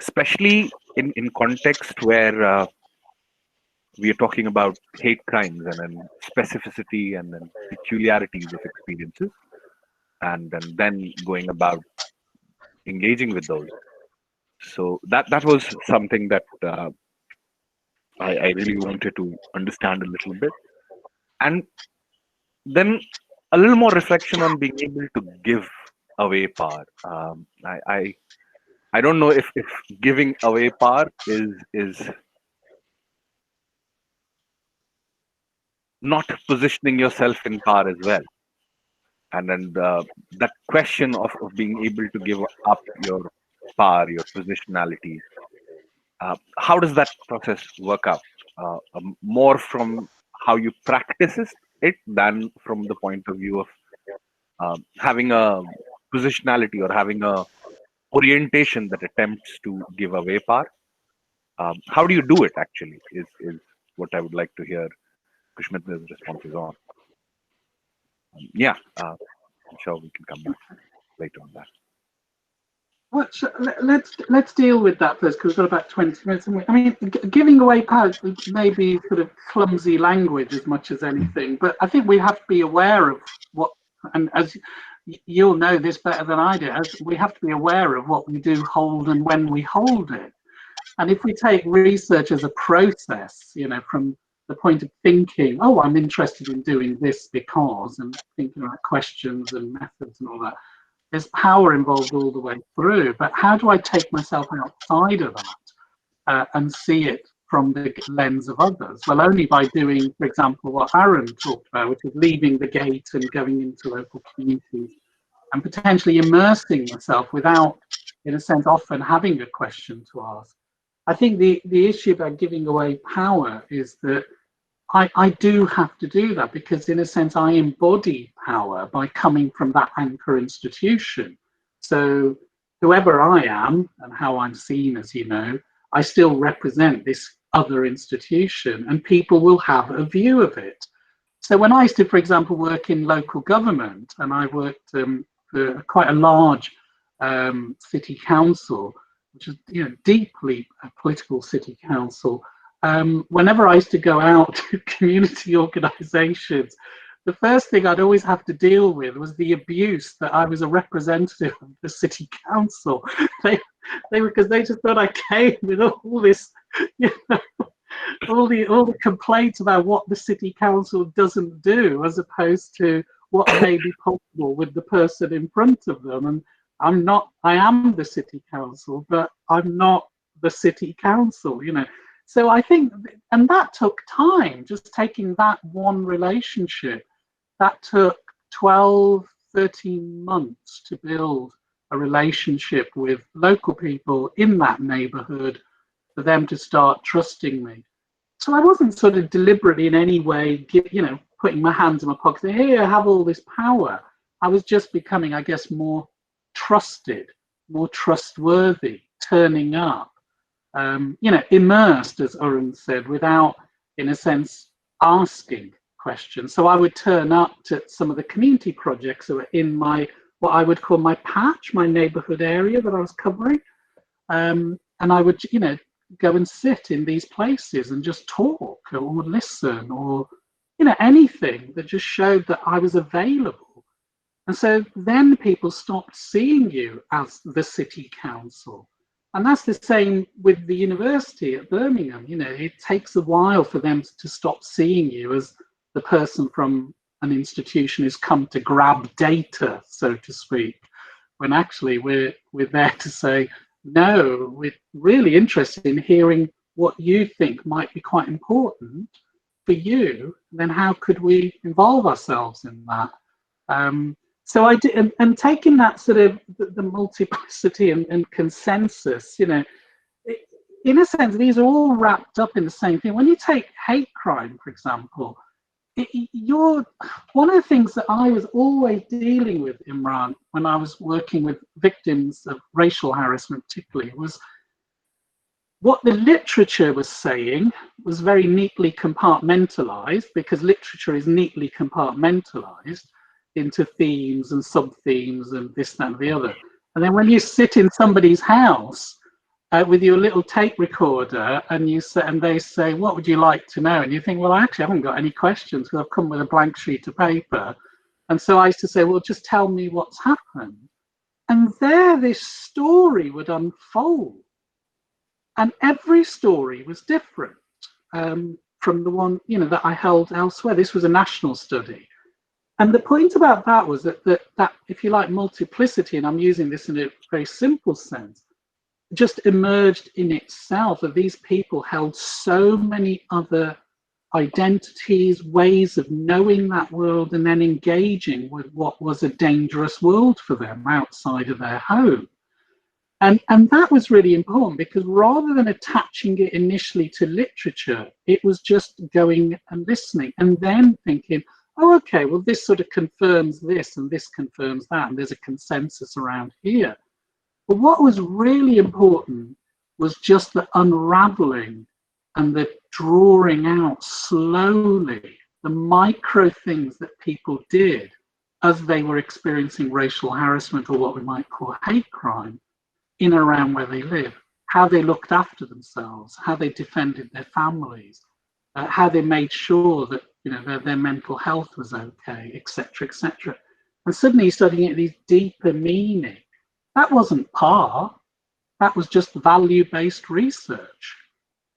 especially in context where we are talking about hate crimes and then specificity and then peculiarities of experiences, and then going about engaging with those. So that was something that I really wanted to understand a little bit, and then a little more reflection on being able to give away power. I don't know if giving away power is not positioning yourself in power as well, and then that question of being able to give up your power, your positionality. How does that process work out? More from how you practice it than from the point of view of having a positionality or having a orientation that attempts to give away power. How do you do it actually is what I would like to hear Kusminder's responses on. I'm sure we can come back later on that. Well, so let's deal with that first, because we've got about 20 minutes. I mean, giving away power may be sort of clumsy language as much as anything, but I think we have to be aware of what, and as you'll know this better than I do, as we have to be aware of what we do hold and when we hold it. And if we take research as a process, you know, from the point of thinking, oh, I'm interested in doing this because, and thinking about questions and methods and all that, there's power involved all the way through. But how do I take myself outside of that and see it from the lens of others? Well, only by doing, for example, what Aaron talked about, which is leaving the gate and going into local communities and potentially immersing myself without, in a sense, often having a question to ask. I think the issue about giving away power is that I do have to do that because, in a sense, I embody power by coming from that anchor institution. So whoever I am and how I'm seen, as you know, I still represent this other institution, and people will have a view of it. So when I used to, for example, work in local government, and I worked for for quite a large city council, which is deeply a political city council. Whenever I used to go out to community organisations, the first thing I'd always have to deal with was the abuse that I was a representative of the city council. Because they just thought I came with all this, all the complaints about what the city council doesn't do, as opposed to what may be possible with the person in front of them. And I am the city council, but I'm not the city council, So I think, and that took time, just taking that one relationship, that took 12, 13 months to build a relationship with local people in that neighborhood for them to start trusting me. So I wasn't sort of deliberately in any way, putting my hands in my pocket, saying, here, I have all this power. I was just becoming, I guess, more trusted, more trustworthy, turning up, immersed, as Arun said, without, in a sense, asking questions. So I would turn up to some of the community projects that were in what I would call my patch, my neighborhood area that I was covering. And I would, go and sit in these places and just talk or listen or, anything that just showed that I was available. And so then people stopped seeing you as the city council. And that's the same with the university at Birmingham. It takes a while for them to stop seeing you as the person from an institution who's come to grab data, so to speak, when actually we're there to say, no, we're really interested in hearing what you think might be quite important for you. Then how could we involve ourselves in that? So I did, and taking that sort of the multiplicity and consensus, in a sense, these are all wrapped up in the same thing. When you take hate crime, for example, one of the things that I was always dealing with, Imran, when I was working with victims of racial harassment particularly, was what the literature was saying was very neatly compartmentalized, because literature is neatly compartmentalized into themes and sub-themes and this, that, and the other. And then when you sit in somebody's house with your little tape recorder and they say, what would you like to know? And you think, well, I actually haven't got any questions because I've come with a blank sheet of paper. And so I used to say, well, just tell me what's happened. And there this story would unfold. And every story was different from the one, that I held elsewhere. This was a national study. And the point about that was that, if you like, multiplicity, and I'm using this in a very simple sense, just emerged in itself, that these people held so many other identities, ways of knowing that world, and then engaging with what was a dangerous world for them outside of their home. And that was really important, because rather than attaching it initially to literature, it was just going and listening and then thinking, oh, okay, well, this sort of confirms this and this confirms that, and there's a consensus around here. But what was really important was just the unraveling and the drawing out slowly the micro things that people did as they were experiencing racial harassment, or what we might call hate crime, in and around where they live, how they looked after themselves, how they defended their families, how they made sure that their mental health was okay, etc., etc. And suddenly you're starting to get these deeper meaning. That wasn't PAR, that was just value-based research,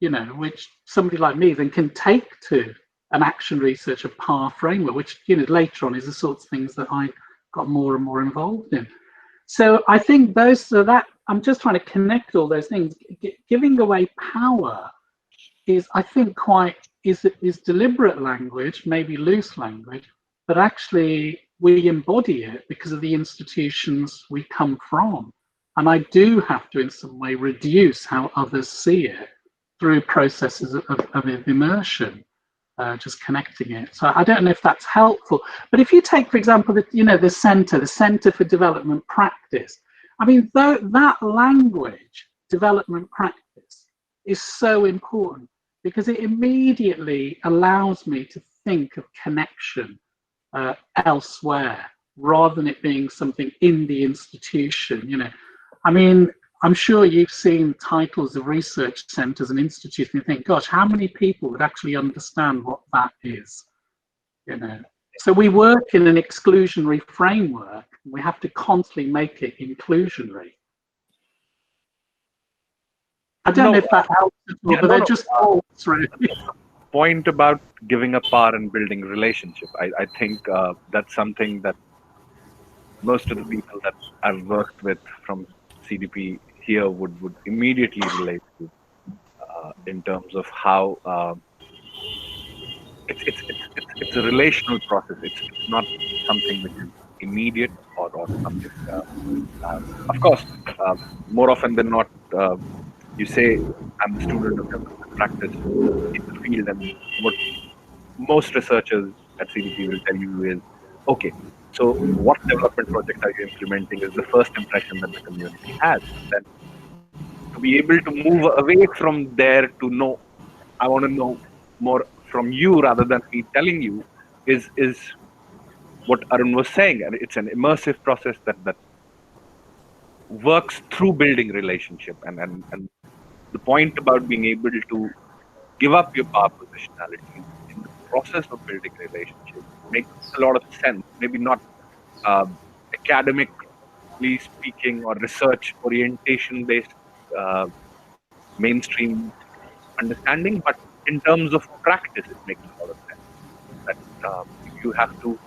which somebody like me then can take to an action research, a PAR framework, which later on is the sorts of things that I got more and more involved in. So I think I'm just trying to connect all those things. Giving away power is, I think, is deliberate language, maybe loose language, but actually we embody it because of the institutions we come from. And I do have to, in some way, reduce how others see it through processes of immersion, just connecting it. So I don't know if that's helpful. But if you take, for example, the Centre for Development Practice, I mean, that language, development practice, is so important, because it immediately allows me to think of connection elsewhere, rather than it being something in the institution. You know, I mean, I'm sure you've seen titles of research centres and institutes, and you think, gosh, how many people would actually understand what that is? You know, so we work in an exclusionary framework. We have to constantly make it inclusionary. I don't know if that helps at all, Yeah, but they're just thoughts, really. Point about giving a power and building relationship. I think that's something that most of the people that I've worked with from CDP here would immediately relate to in terms of how it's a relational process. It's not something which is immediate or something. Of course, more often than not, you say I'm a student of development practice in the field, and what most researchers at CDP will tell you is, okay, so what development project are you implementing is the first impression that the community has. Then to be able to move away from there to know, I want to know more from you rather than me telling you is what Arun was saying. And it's an immersive process that works through building relationship. And the point about being able to give up your power positionality in the process of building relationship makes a lot of sense. Maybe not academically speaking or research orientation based mainstream understanding, but in terms of practice, it makes a lot of sense that you have to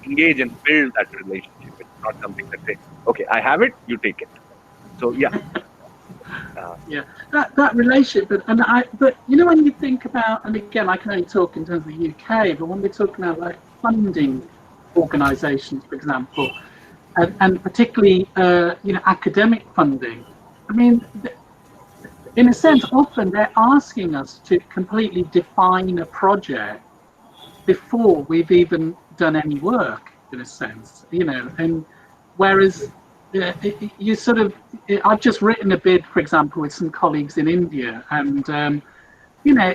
engage and build that relationship. It's not something that say, okay, I have it, you take it. So yeah. Yeah, that relationship, but you know, when you think about, and again, I can only talk in terms of the UK, but when we're talking about like funding organisations, for example, and particularly you know, academic funding, I mean, in a sense, often they're asking us to completely define a project before we've even done any work, in a sense, you know, and whereas you sort of, I've just written a bid, for example, with some colleagues in India, and you know,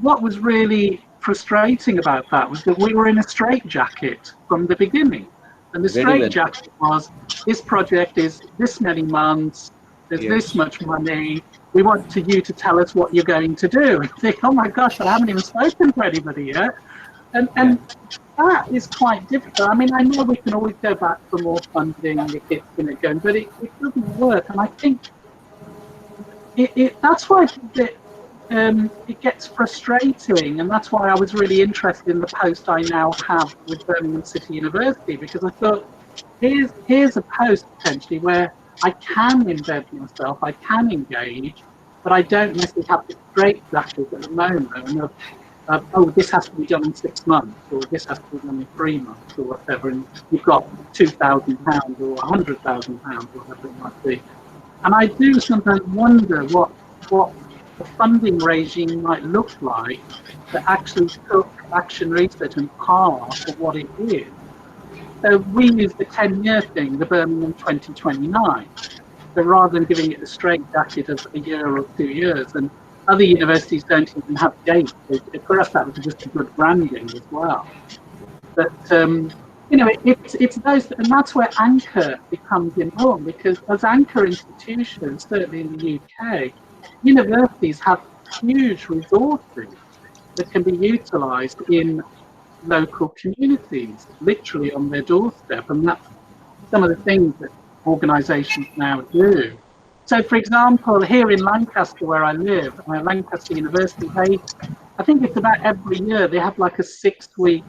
what was really frustrating about that was that we were in a straitjacket from the beginning, and the straitjacket was, this project is this many months, there's this much money, we want you to tell us what you're going to do. And think, oh my gosh, I haven't even spoken to anybody yet. And that is quite difficult. I mean, I know we can always go back for more funding and it gets going, but it doesn't work. And I think that's why it gets frustrating. And that's why I was really interested in the post I now have with Birmingham City University, because I thought, here's a post potentially where I can embed myself, I can engage, but I don't necessarily have the straitjacket at the moment. Oh, this has to be done in 6 months, or this has to be done in 3 months, or whatever, and you've got £2,000 or £100,000, or whatever it might be. And I do sometimes wonder what the funding regime might look like that actually took action research and par for what it is. So we use the 10-year thing, the Birmingham 2029. So rather than giving it a straitjacket of a year or 2 years, and other universities don't even have dates. For us, that was just a good branding as well. But you know, it's those, and that's where anchor becomes important, because as anchor institutions, certainly in the UK, universities have huge resources that can be utilised in local communities, literally on their doorstep, and that's some of the things that organisations now do. So, for example, here in Lancaster, where I live, Lancaster University, I think it's about every year, they have like a 6-week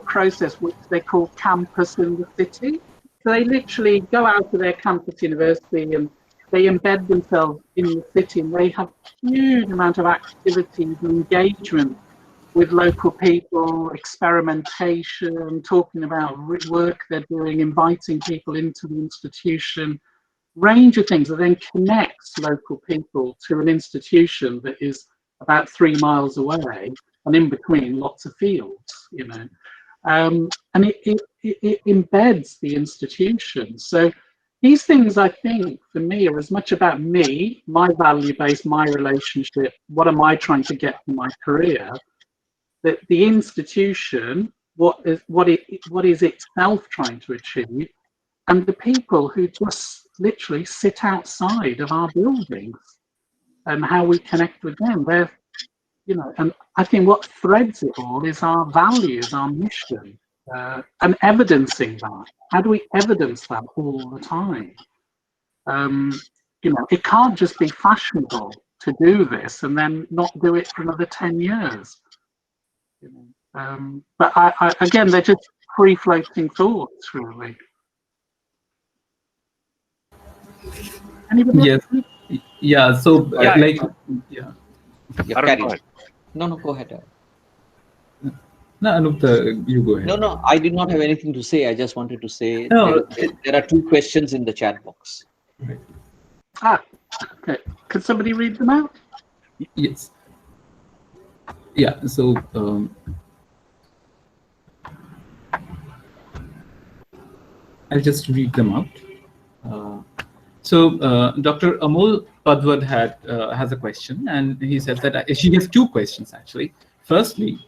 process which they call Campus in the City. So they literally go out to their campus university and they embed themselves in the city, and they have a huge amount of activities and engagement with local people, experimentation, talking about work they're doing, inviting people into the institution, range of things that then connects local people to an institution that is about 3 miles away, and in between lots of fields, you know. And it embeds the institution. So these things, I think, for me, are as much about me, my value base, my relationship, what am I trying to get from my career, that the institution, what is itself trying to achieve, and the people who just literally sit outside of our buildings and how we connect with them. They're, and I think what threads it all is our values, our mission, and evidencing that. How do we evidence that all the time? It can't just be fashionable to do this and then not do it for another 10 years. But again, they're just free-floating thoughts, really. Anybody Yes. else? Yeah. So, Yeah. Arun, carry. go ahead. No, go ahead. No, Anup, you go ahead. No, I did not have anything to say. I just wanted to say No. there are 2 questions in the chat box. Okay. Could somebody read them out? Yes. Yeah. So, I'll just read them out. Dr. Amol Padwad has a question, and he says that she has 2 questions actually. Firstly,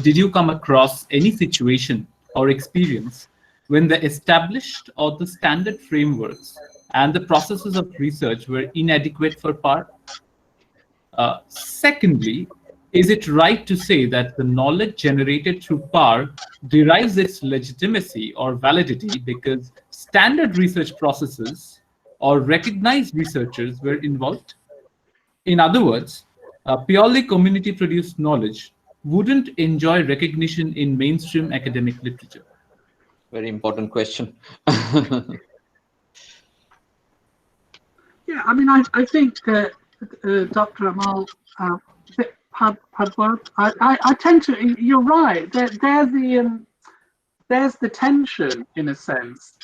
did you come across any situation or experience when the established or the standard frameworks and the processes of research were inadequate for PAR? Secondly, is it right to say that the knowledge generated through PAR derives its legitimacy or validity because standard research processes or recognized researchers were involved? In other words, purely community-produced knowledge wouldn't enjoy recognition in mainstream academic literature. Very important question. Yeah, I mean, I think Dr. Amal Padwad, I tend to, you're right, there's the tension in a sense.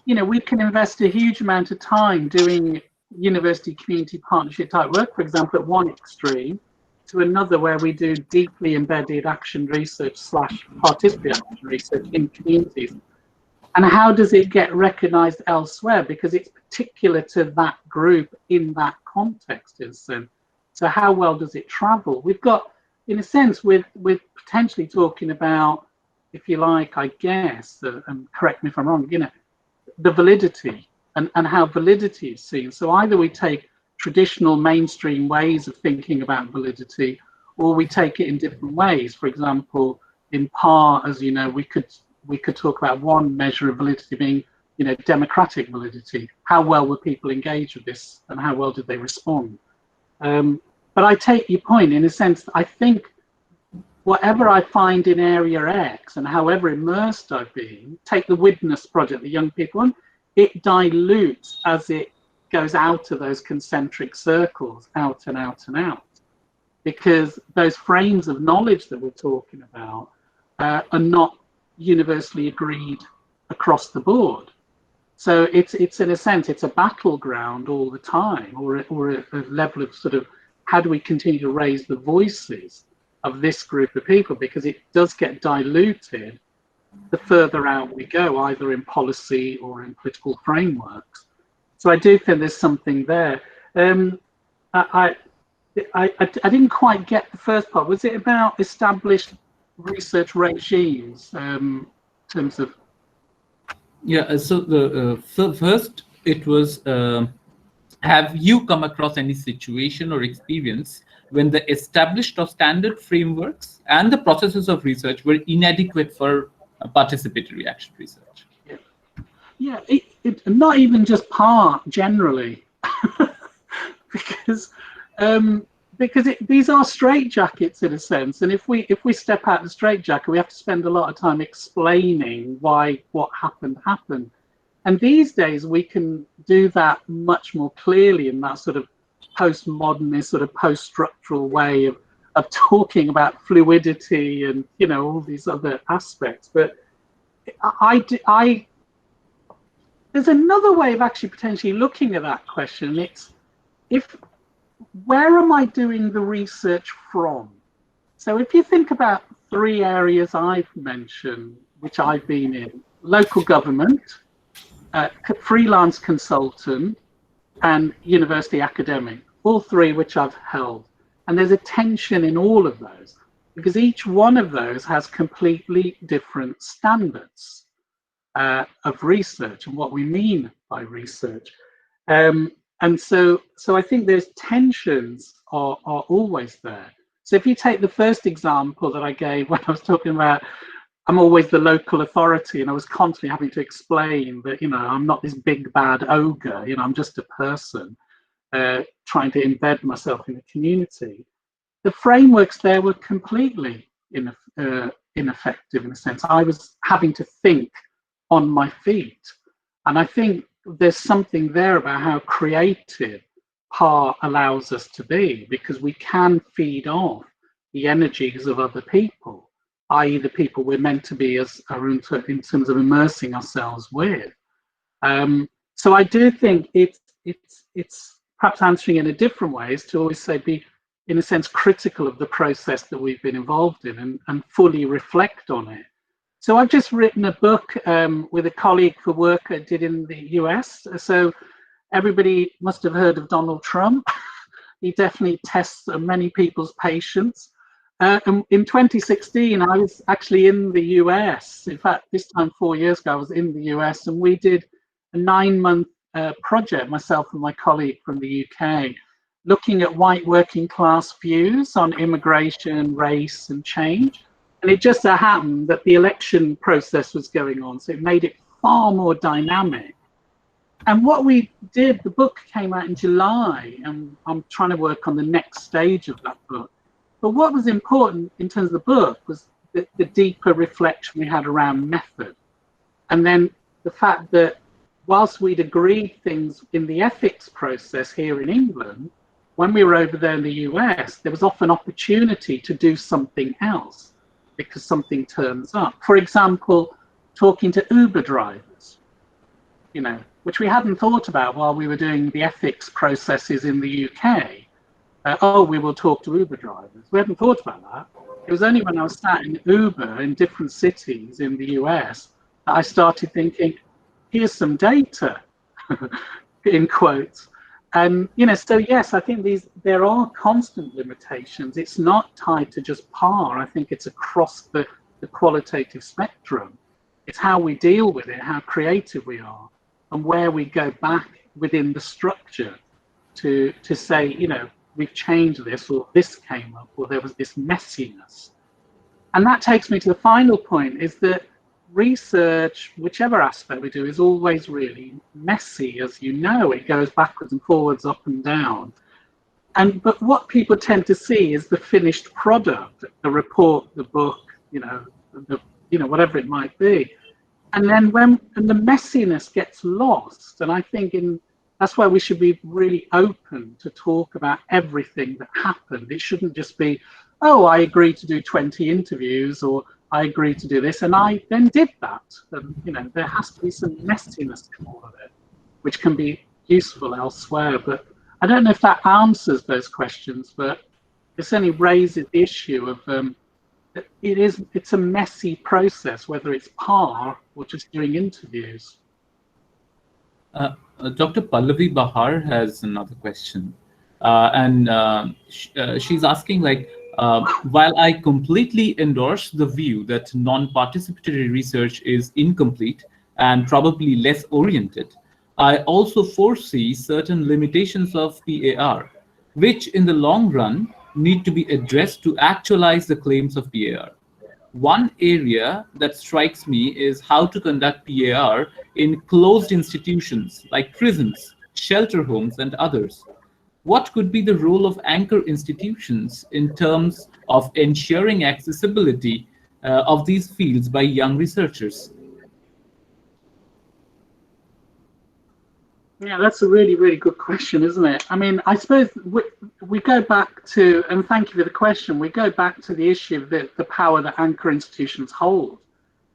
We can invest a huge amount of time doing university community partnership type work, for example, at one extreme, to another where we do deeply embedded action research / participatory action research in communities. And how does it get recognized elsewhere? Because it's particular to that group in that context. So how well does it travel? We've got, in a sense, with potentially talking about, if you like, I guess, and correct me if I'm wrong, the validity and how validity is seen. So either we take traditional mainstream ways of thinking about validity, or we take it in different ways. For example, in PAR, as you know, we could talk about one measure of validity being, democratic validity. How well were people engaged with this, and how well did they respond? But I take your point in a sense. I think whatever I find in area X and however immersed I've been, take the Witness project, the young people one, it dilutes as it goes out of those concentric circles, out and out and out, because those frames of knowledge that we're talking about are not universally agreed across the board. So it's in a sense, it's a battleground all the time, or a level of sort of, how do we continue to raise the voices of this group of people, because it does get diluted the further out we go, either in policy or in political frameworks. So I do think there's something there. I didn't quite get the first part. Was it about established research regimes in terms of? Yeah. So the first, it was, have you come across any situation or experience when the established or standard frameworks and the processes of research were inadequate for participatory action research? Yeah, it not even just PAR generally, because these are straitjackets in a sense, and if we step out the straitjacket, we have to spend a lot of time explaining why what happened. And these days we can do that much more clearly in that sort of postmodernist, sort of post-structural way of talking about fluidity and all these other aspects. But there's another way of actually potentially looking at that question. It's where am I doing the research from? So if you think about 3 areas I've mentioned, which I've been in: local government, freelance consultant, and university academic, all 3 which I've held. And there's a tension in all of those. because each one of those has completely different standards of research and what we mean by research. And so I think there's tensions are always there. So if you take the first example that I gave when I was talking about, I'm always the local authority, and I was constantly having to explain that, you know, I'm not this big bad ogre, you know, I'm just a person trying to embed myself in the community. The frameworks there were completely ineffective in a sense. I was having to think on my feet. And I think there's something there about how creative PAR allows us to be, because we can feed off the energies of other people, i.e. the people we're meant to be as in terms of immersing ourselves with. So I do think it's perhaps answering in a different way is to always say be, in a sense, critical of the process that we've been involved in and fully reflect on it. So I've just written a book with a colleague for work I did in the US. So everybody must have heard of Donald Trump. He definitely tests many people's patience. And in 2016, I was actually in the US. In fact, this time 4 years ago, I was in the US, and we did a 9-month project, myself and my colleague from the UK, looking at white working class views on immigration, race, and change. And it just so happened that the election process was going on, so it made it far more dynamic. And what we did, the book came out in July, and I'm trying to work on the next stage of that book. But what was important in terms of the book was the deeper reflection we had around method. And then the fact that whilst we'd agreed things in the ethics process here in England, when we were over there in the US, there was often opportunity to do something else because something turns up. For example, talking to Uber drivers, you know, which we hadn't thought about while we were doing the ethics processes in the UK. Oh, we will talk to Uber drivers. We hadn't thought about that. It was only when I was sat in Uber in different cities in the US that I started thinking, here's some data, in quotes. And, you know, so yes, I think there are constant limitations. It's not tied to just PAR. I think it's across the qualitative spectrum. It's how we deal with it, how creative we are, and where we go back within the structure to say, you know, we've changed this, or this came up, or there was this messiness. And that takes me to the final point, is that research, whichever aspect we do, is always really messy. As you know, it goes backwards and forwards, up and down. But what people tend to see is the finished product, the report, the book, you know, whatever it might be. And then when the messiness gets lost, and I think that's why we should be really open to talk about everything that happened. It shouldn't just be, oh, I agreed to do 20 interviews, or I agreed to do this, and I then did that. And, you know, there has to be some messiness in all of it, which can be useful elsewhere. But I don't know if that answers those questions, but it certainly raises the issue of it's a messy process, whether it's PAR or just doing interviews. Dr. Pallavi Bahar has another question, she's asking, like, while I completely endorse the view that non-participatory research is incomplete and probably less oriented, I also foresee certain limitations of PAR, which in the long run need to be addressed to actualize the claims of PAR. One area that strikes me is how to conduct PAR in closed institutions like prisons, shelter homes, and others. What could be the role of anchor institutions in terms of ensuring accessibility of these fields by young researchers? Yeah, that's a really, really good question, isn't it? I mean, I suppose we go back to, and thank you for the question, we go back to the issue of the power that anchor institutions hold.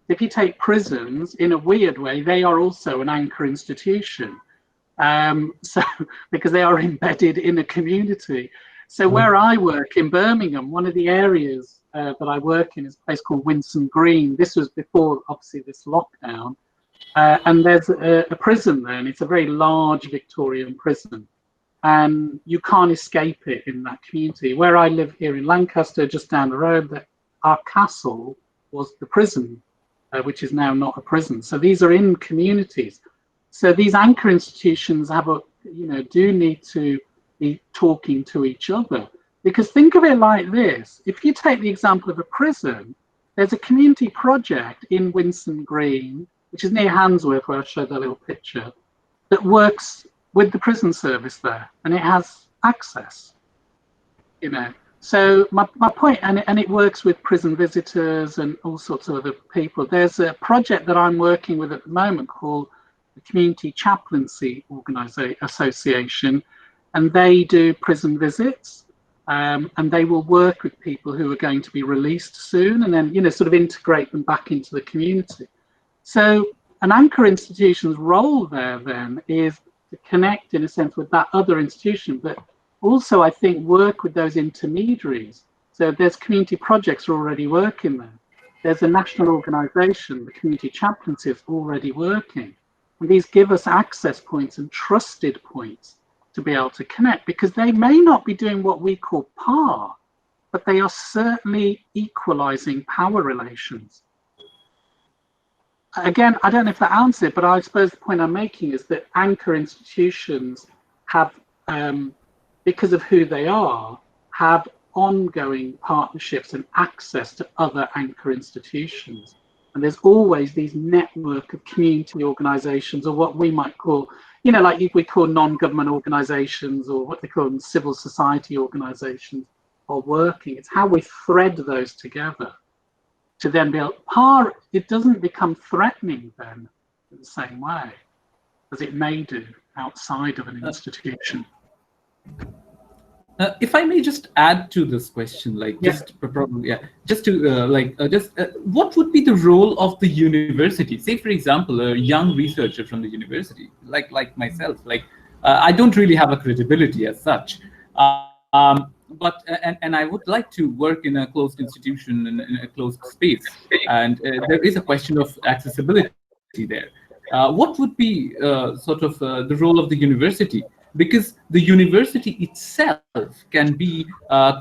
If you take prisons, in a weird way, they are also an anchor institution. So because they are embedded in a community. So where I work in Birmingham, one of the areas that I work in is a place called Winson Green. This was before, obviously, this lockdown. And there's a prison there, and it's a very large Victorian prison. And you can't escape it in that community. Where I live here in Lancaster, just down the road, our castle was the prison, which is now not a prison. So these are in communities. So these anchor institutions have do need to be talking to each other. Because think of it like this: if you take the example of a prison, there's a community project in Winson Green, which is near Handsworth, where I showed that little picture, that works with the prison service there, and it has access. So my point, and it works with prison visitors and all sorts of other people. There's a project that I'm working with at the moment called the Community Chaplaincy Association, and they do prison visits, and they will work with people who are going to be released soon, and then sort of integrate them back into the community. So an anchor institution's role there then is to connect in a sense with that other institution, but also I think work with those intermediaries. So there's community projects already working there. There's a national organisation, the Community Chaplaincy, is already working. And these give us access points and trusted points to be able to connect, because they may not be doing what we call par, but they are certainly equalising power relations. Again, I don't know if that answers it, but I suppose the point I'm making is that anchor institutions have, because of who they are, have ongoing partnerships and access to other anchor institutions. And there's always these network of community organisations, or what we might call, like we call non-government organisations, or what they call them, civil society organisations, are working. It's how we thread those together to then be able, it doesn't become threatening then in the same way as it may do outside of an institution. If I may just add to this question, what would be the role of the university? Say, for example, a young researcher from the university, like myself, I don't really have a credibility as such, but I would like to work in a closed institution, in a closed space, and there is a question of accessibility there. What would be the role of the university? Because the university itself can be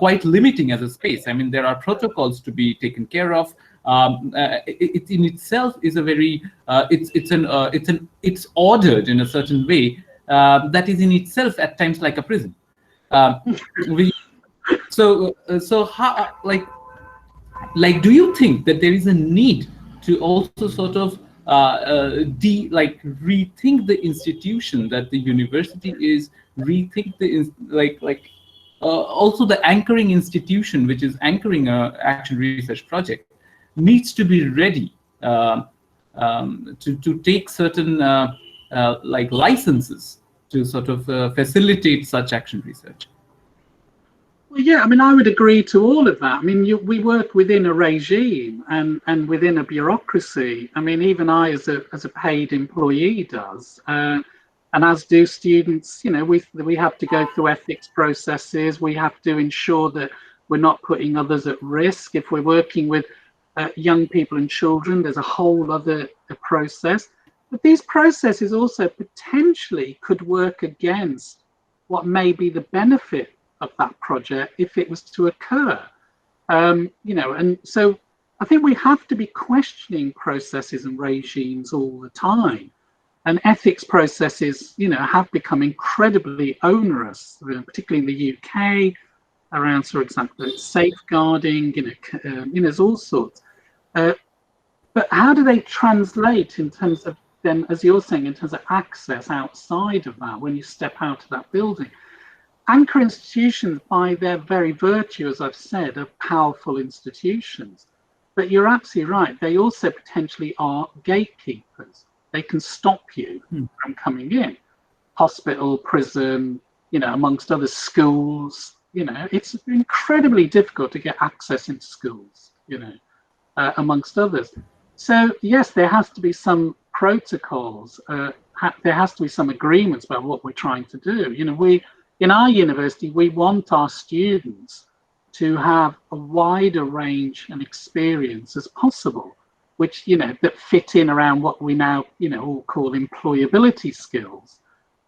quite limiting as a space. I mean, there are protocols to be taken care of. It in itself is a very it's ordered in a certain way that is in itself at times like a prison. So how do you think that there is a need to also sort of rethink the institution that the university is, rethink the also the anchoring institution which is anchoring a action research project needs to be ready to take certain licenses to sort of facilitate such action research? Well, yeah, I mean, I would agree to all of that. I mean, we work within a regime and within a bureaucracy. I mean, even I, as a paid employee, does, and as do students. We have to go through ethics processes. We have to ensure that we're not putting others at risk. If we're working with young people and children, there's a whole other process. But these processes also potentially could work against what may be the benefit of that project if it was to occur, and so I think we have to be questioning processes and regimes all the time, and ethics processes have become incredibly onerous, particularly in the UK, around, for example, safeguarding, there's all sorts, but how do they translate in terms of then, as you're saying, in terms of access outside of that, when you step out of that building? Anchor institutions, by their very virtue, as I've said, are powerful institutions. But you're absolutely right. They also potentially are gatekeepers. They can stop you from coming in. Hospital, prison, amongst other schools. It's incredibly difficult to get access into schools, amongst others. So, yes, there has to be some protocols. There has to be some agreements about what we're trying to do. In our university, we want our students to have a wider range and experience as possible, which, that fit in around what we now, all call employability skills.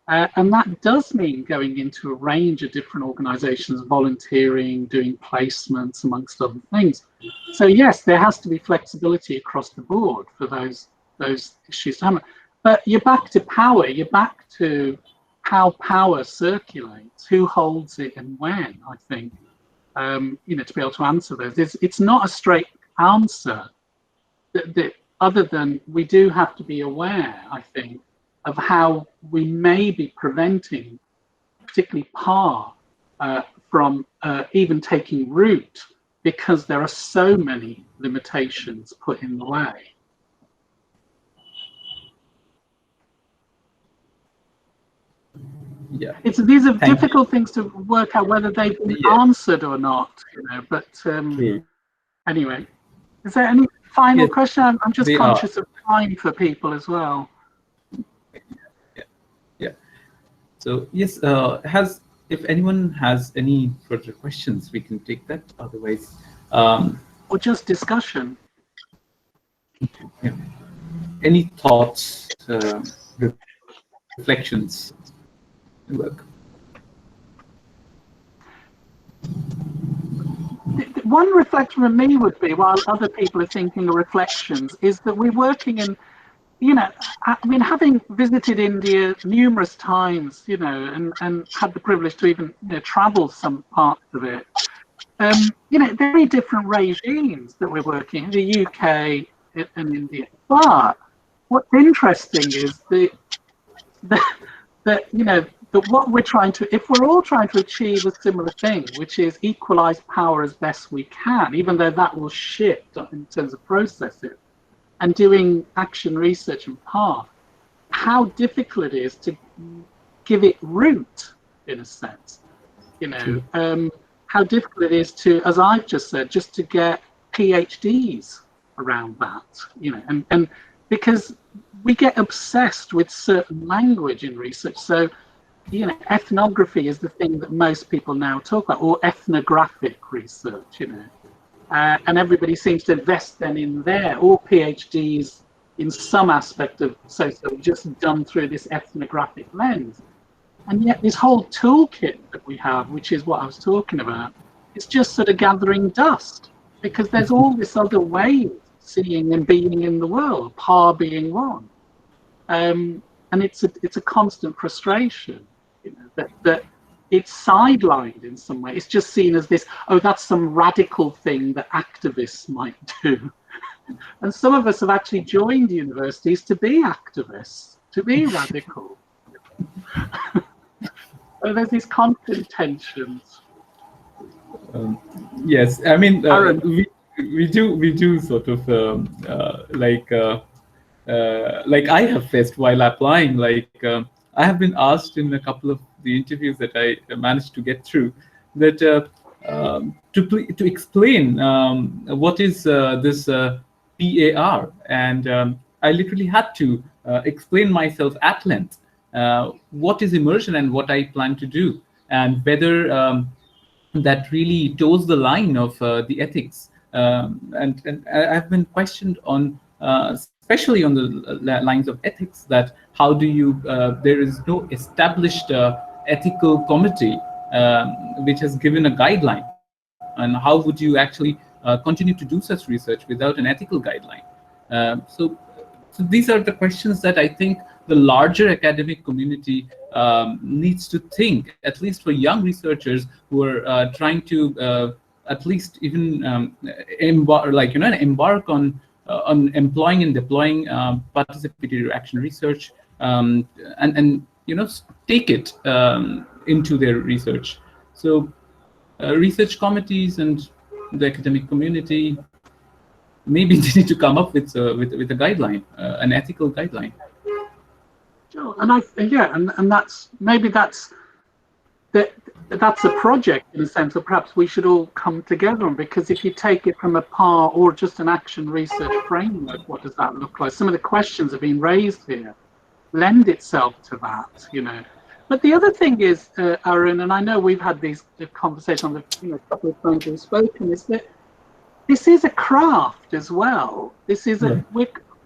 And that does mean going into a range of different organizations, volunteering, doing placements, amongst other things. So yes, there has to be flexibility across the board for those issues. But you're back to power, you're back to how power circulates, who holds it and when, I think, you know, to be able to answer those. It's not a straight answer, other than we do have to be aware, I think, of how we may be preventing, particularly PAR, from even taking root, because there are so many limitations put in the way. Yeah, These are difficult things to work out whether they've been answered or not, you know. But anyway, is there any final question? I'm just conscious of time for people as well. Yeah. So yes, if anyone has any further questions, we can take that. Otherwise, or just discussion. Yeah. Any thoughts, reflections? Work. One reflection from me would be, while other people are thinking of reflections, is that we're working in, you know, I mean, having visited India numerous times, you know, and had the privilege to even, you know, travel some parts of it, you know, very different regimes that we're working in the UK and India. But what's interesting is that you know, that what we're trying to, if we're all trying to achieve a similar thing, which is equalize power as best we can, even though that will shift in terms of processing, and doing action research and path, how difficult it is to give it root, in a sense, you know, how difficult it is to, as I've just said, just to get PhDs around that, you know, and because we get obsessed with certain language in research. So, you know, ethnography is the thing that most people now talk about, or ethnographic research, you know, and everybody seems to invest then in there, or PhDs in some aspect of social, just done through this ethnographic lens. And yet this whole toolkit that we have, which is what I was talking about, is just sort of gathering dust, because there's all this other way of seeing and being in the world, PAR being one. And it's a constant frustration, you know, that it's sidelined in some way. It's just seen as this, oh, that's some radical thing that activists might do. And some of us have actually joined universities to be activists, to be radical. So there's these constant tensions. Yes, I mean, we do sort of like I have faced while applying. Like I have been asked in a couple of the interviews that I managed to get through that to explain what is this PAR, and I literally had to explain myself at length what is immersion and what I plan to do, and whether that really toes the line of the ethics. And I've been questioned on, especially on the lines of ethics, that how do you, there is no established ethical committee which has given a guideline, and how would you actually continue to do such research without an ethical guideline? So these are the questions that I think the larger academic community needs to think, at least for young researchers who are trying to at least even embark on employing and deploying participatory action research, and you know, take it into their research. So research committees and the academic community, maybe they need to come up with a guideline, an ethical guideline. Sure, and that's maybe that's a project in a sense, or perhaps we should all come together on, because if you take it from a PAR or just an action research framework, what does that look like? Some of the questions have been raised here lend itself to that, you know. But the other thing is, Arun, and I know we've had these conversations on a couple of times we've spoken, is that this is a craft as well. This is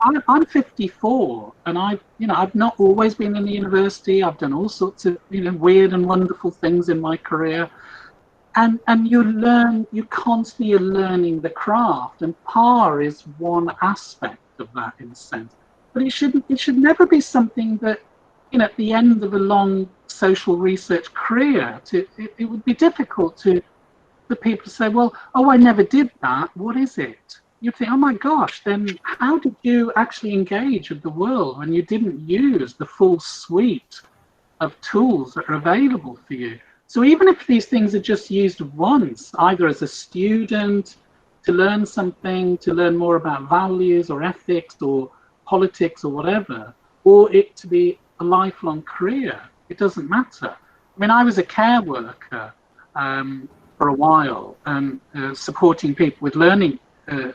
I'm 54, and I've not always been in the university. I've done all sorts of weird and wonderful things in my career, and you constantly are learning the craft, and PAR is one aspect of that in a sense. But it should never be something that, at the end of a long social research career, it would be difficult for people to say, well, oh, I never did that. What is it? You think, oh my gosh, then how did you actually engage with the world when you didn't use the full suite of tools that are available for you? So even if these things are just used once, either as a student to learn something, to learn more about values or ethics or politics or whatever, or it to be a lifelong career, it doesn't matter. I mean, I was a care worker for a while, and supporting people with learning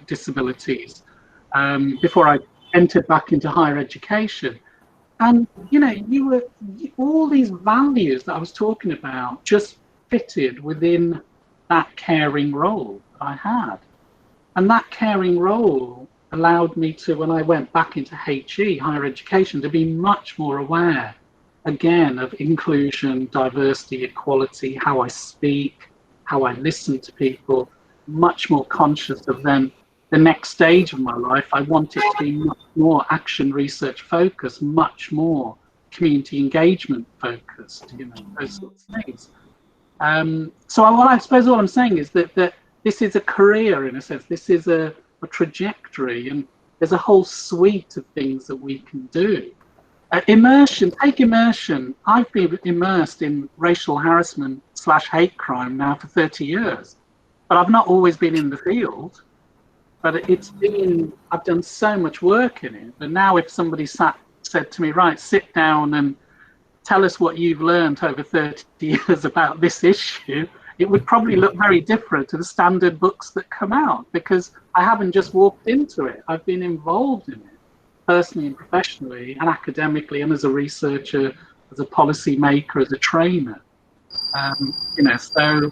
disabilities before I entered back into higher education. And all these values that I was talking about just fitted within that caring role that I had. And that caring role allowed me to, when I went back into HE, higher education, to be much more aware, again, of inclusion, diversity, equality, how I speak, how I listen to people, much more conscious of then the next stage of my life. I want it to be much more action research focused, much more community engagement focused, those sorts of things. So I suppose all I'm saying is that this is a career, in a sense. This is a trajectory, and there's a whole suite of things that we can do. Immersion, take immersion. I've been immersed in racial harassment / hate crime now for 30 years, but I've not always been in the field. But I've done so much work in it. But now if somebody said to me, right, sit down and tell us what you've learned over 30 years about this issue, it would probably look very different to the standard books that come out, because I haven't just walked into it. I've been involved in it, personally and professionally and academically, and as a researcher, as a policy maker, as a trainer. So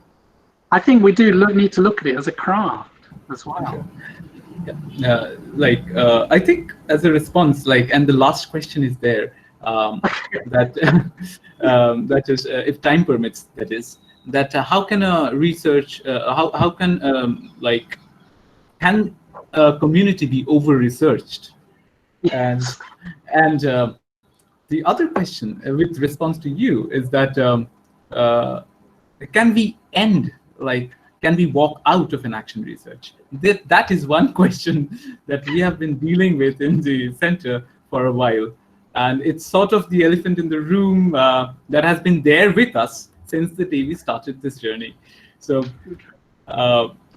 I think we do need to look at it as a craft as well. I think as a response, and the last question is there, that is, if time permits, that is, that how can a research, how can a community be over-researched? And the other question with response to you is that can we can we walk out of an action research? That is one question that we have been dealing with in the center for a while. And it's sort of the elephant in the room that has been there with us since the day we started this journey. So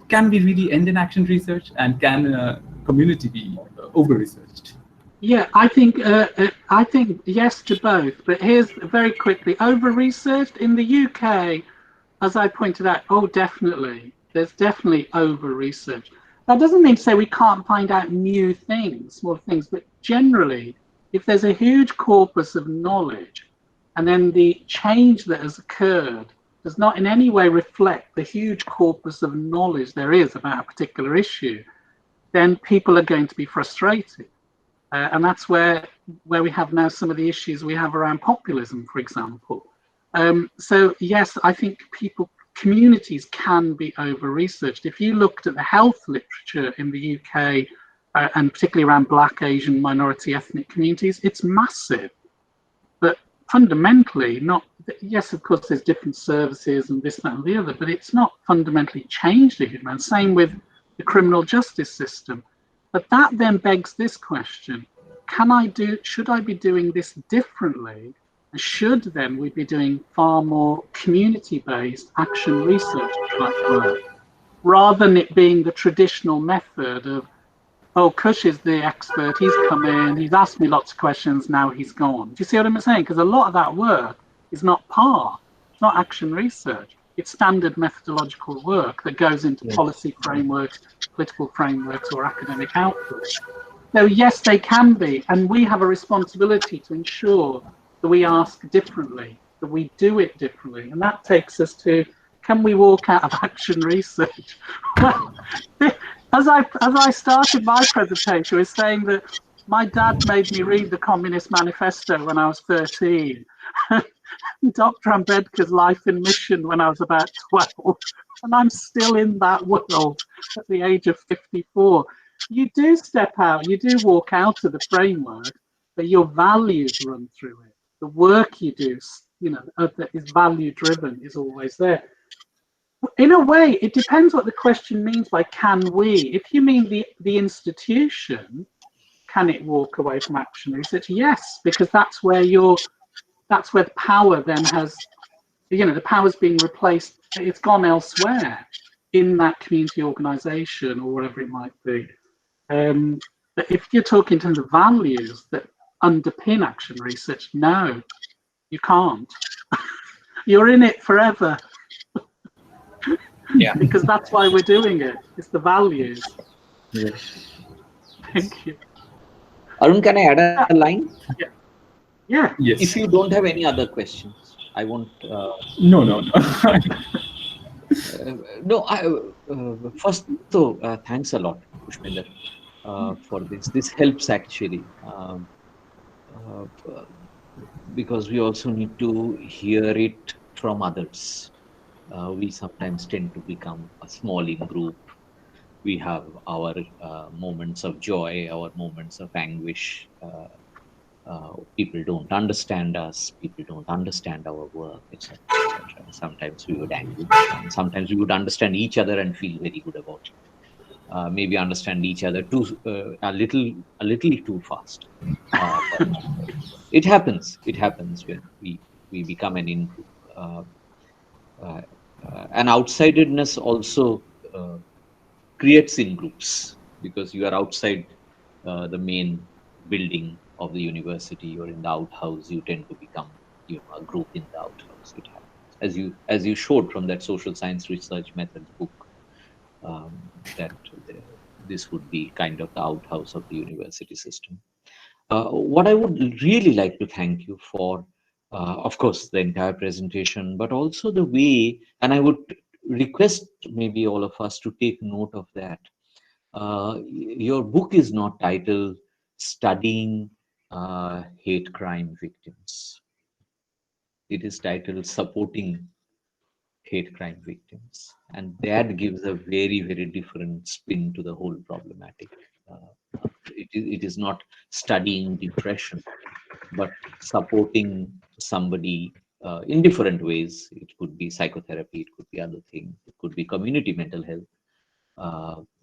can we really end in action research, and can a community be over-researched? Yeah, I think yes to both. But here's very quickly, over-researched in the UK, as I pointed out, definitely. There's definitely over-research. That doesn't mean to say we can't find out new things, small things, but generally, if there's a huge corpus of knowledge, and then the change that has occurred does not in any way reflect the huge corpus of knowledge there is about a particular issue, then people are going to be frustrated. And that's where we have now some of the issues we have around populism, for example. So yes, I think communities can be over-researched. If you looked at the health literature in the UK, and particularly around Black, Asian, minority ethnic communities, it's massive. But fundamentally, yes, of course, there's different services and this, that, and the other, but it's not fundamentally changed a huge amount. Same with the criminal justice system. But that then begs this question: should I be doing this differently? And should then we be doing far more community-based action research type work, rather than it being the traditional method of, oh, Kush is the expert, he's come in, he's asked me lots of questions, now he's gone. Do you see what I'm saying? Because a lot of that work is not PAR, it's not action research. It's standard methodological work that goes into policy frameworks, political frameworks, or academic output. So yes, they can be, and we have a responsibility to ensure that we ask differently, that we do it differently. And that takes us to, can we walk out of action research? As I started my presentation, I was saying that My dad made me read the Communist Manifesto when I was 13. Dr. Ambedkar's Life and Mission when I was about 12. And I'm still in that world at the age of 54. You do step out, you do walk out of the framework, but your values run through it. The work you do, that is value driven, is always there. In a way, it depends what the question means by can we. If you mean the institution, can it walk away from action research? Yes, because that's where the power then has, the power's being replaced. It's gone elsewhere in that community organisation or whatever it might be. But if you're talking in terms of values that underpin action research, no, you can't. You're in it forever. Yeah. Because that's why we're doing it. It's the values. Yes. Thank you. Arun, can I add a line? Yeah. Yes. If you don't have any other questions, I won't. No. No. First, though, thanks a lot, Kusminder, for this. This helps actually, because we also need to hear it from others. We sometimes tend to become a small in group. We have our moments of joy, our moments of anguish. People don't understand us. People don't understand our work, etc., etc. Sometimes we would anguish, and sometimes we would understand each other and feel very good about it. Maybe understand each other a little too fast. But it happens. It happens when we become an in group. And outsidedness also creates in groups, because you are outside the main building of the university. You're in the outhouse. You tend to become a group in the outhouse. It happens, as you showed from that social science research methods book, that this would be kind of the outhouse of the university system. What I would really like to thank you for, of course, the entire presentation, but also the way, and I would request maybe all of us to take note of that. Your book is not titled Studying Hate Crime Victims. It is titled Supporting Hate Crime Victims. And that gives a very, very different spin to the whole problematic. It is not studying depression, but supporting somebody in different ways. It could be psychotherapy, it could be other things, it could be community mental health,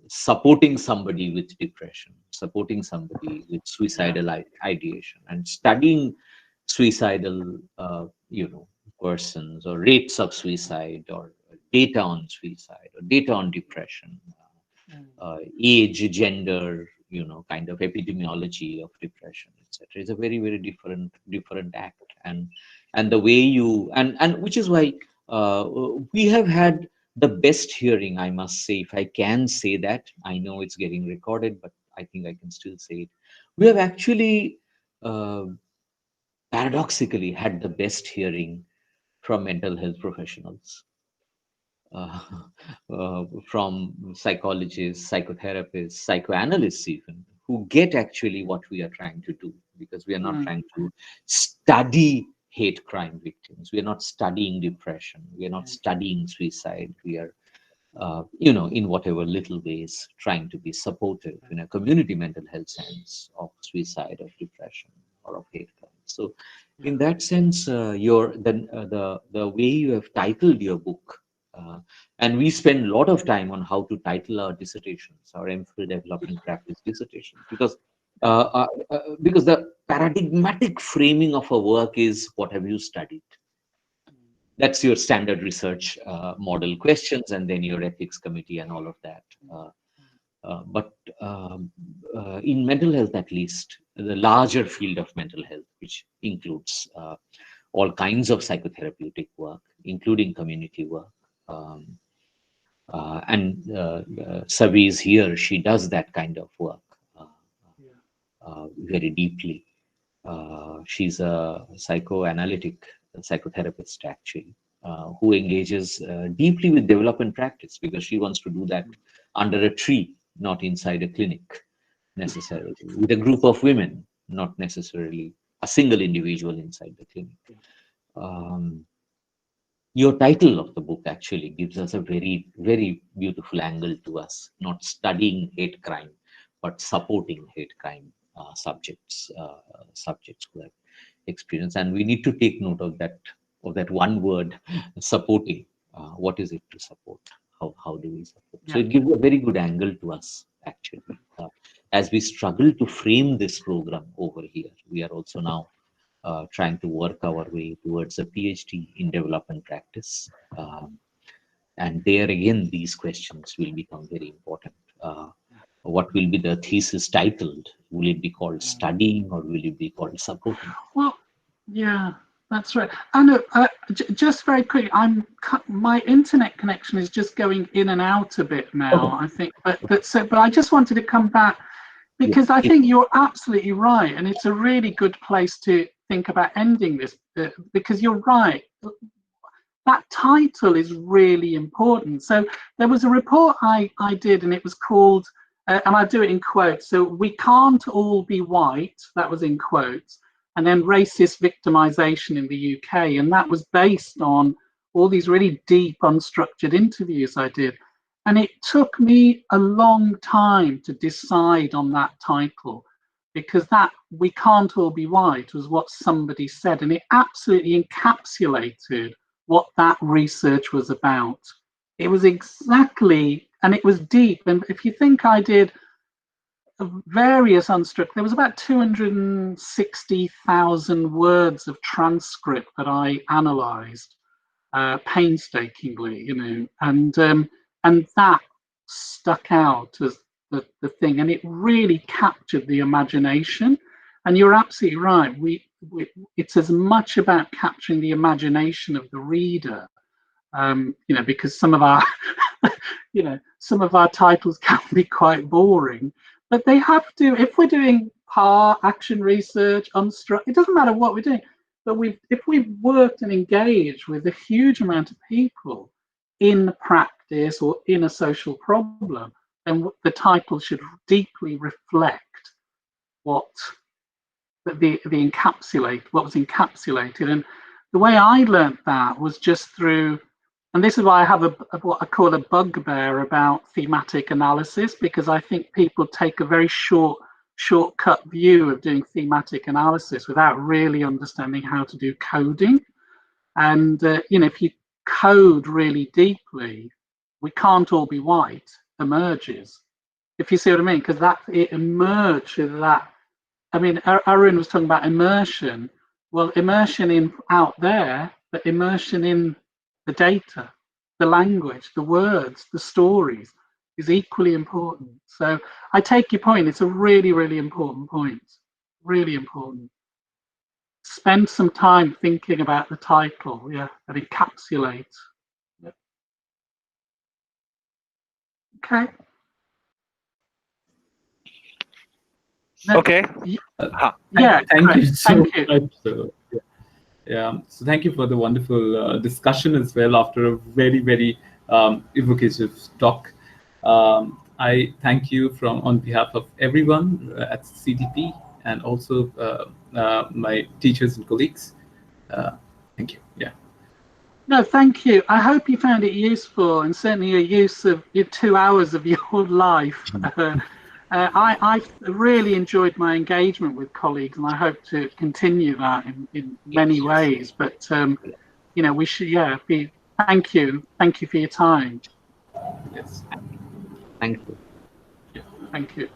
supporting somebody with depression, supporting somebody with suicidal ideation, and studying suicidal, persons, or rates of suicide, or data on suicide, or data on depression, age, gender, kind of epidemiology of depression, etc. It's a very, very different act, and the way you and which is why we have had the best hearing, I must say, if I can say that. I know it's getting recorded, but I think I can still say it. We have actually paradoxically had the best hearing from mental health professionals. From psychologists, psychotherapists, psychoanalysts even, who get actually what we are trying to do, because we are not trying to study hate crime victims. We are not studying depression. We are not studying suicide. We are, in whatever little ways, trying to be supportive in a community mental health sense of suicide, of depression, or of hate crime. So, in that sense, the way you have titled your book. And we spend a lot of time on how to title our dissertations, our MPhil development practice dissertations, because the paradigmatic framing of a work is, what have you studied? That's your standard research model questions, and then your ethics committee and all of that. But in mental health, at least, the larger field of mental health, which includes all kinds of psychotherapeutic work, including community work. And Savi is here. She does that kind of work very deeply. She's a psychoanalytic psychotherapist, actually, who engages deeply with development practice, because she wants to do that under a tree, not inside a clinic. necessarily, with a group of women, not necessarily a single individual inside the clinic. Your title of the book actually gives us a very, very beautiful angle to us, not studying hate crime, but supporting hate crime subjects who have experience. And we need to take note of that one word, supporting. What is it to support? How do we support? So it gives a very good angle to us, actually. As we struggle to frame this program over here, we are also now trying to work our way towards a PhD in development practice. And there again, these questions will become very important. What will be the thesis titled? Will it be called studying or will it be called supporting? Well, yeah, that's right. I know. Just very quick, my internet connection is just going in and out a bit now. I think, but I just wanted to come back because I think you're absolutely right, and it's a really good place to think about ending this because you're right. That title is really important. So there was a report I did, and it was called, and I do it in quotes. So we can't all be white. That was in quotes. And then racist victimization in the UK. And that was based on all these really deep, unstructured interviews I did. And it took me a long time to decide on that title because that we can't all be white was what somebody said. And it absolutely encapsulated what that research was about. It was exactly, and it was deep. And if you think I did various unstructured, there was about 260,000 words of transcript that I analysed painstakingly, and that stuck out as the thing, and it really captured the imagination. And you're absolutely right. It's as much about capturing the imagination of the reader, because some of our, some of our titles can be quite boring. But they have to, if we're doing PAR, action research, unstructured, it doesn't matter what we're doing, but if we've worked and engaged with a huge amount of people in practice or in a social problem, then the title should deeply reflect what was encapsulated. And the way I learned that was just through, and this is why I have what I call a bugbear about thematic analysis, because I think people take a very shortcut view of doing thematic analysis without really understanding how to do coding. And if you code really deeply, we can't all be white emerges, if you see what I mean, because it emerges that. I mean, Arun was talking about immersion. Well, immersion in out there, but immersion in the data, the language, the words, the stories is equally important. So I take your point. It's a really, really important point. Really important. Spend some time thinking about the title, that encapsulates. Yep. Okay. Okay. Yeah. Thank you so Thank you. much. So thank you for the wonderful discussion as well after a very, very evocative talk. I thank you on behalf of everyone at CDP and also my teachers and colleagues. Thank you. Yeah. No, thank you. I hope you found it useful and certainly a use of your 2 hours of your life. I've really enjoyed my engagement with colleagues, and I hope to continue that in many ways. But we should, thank you for your time. Yes. Thank you. Thank you.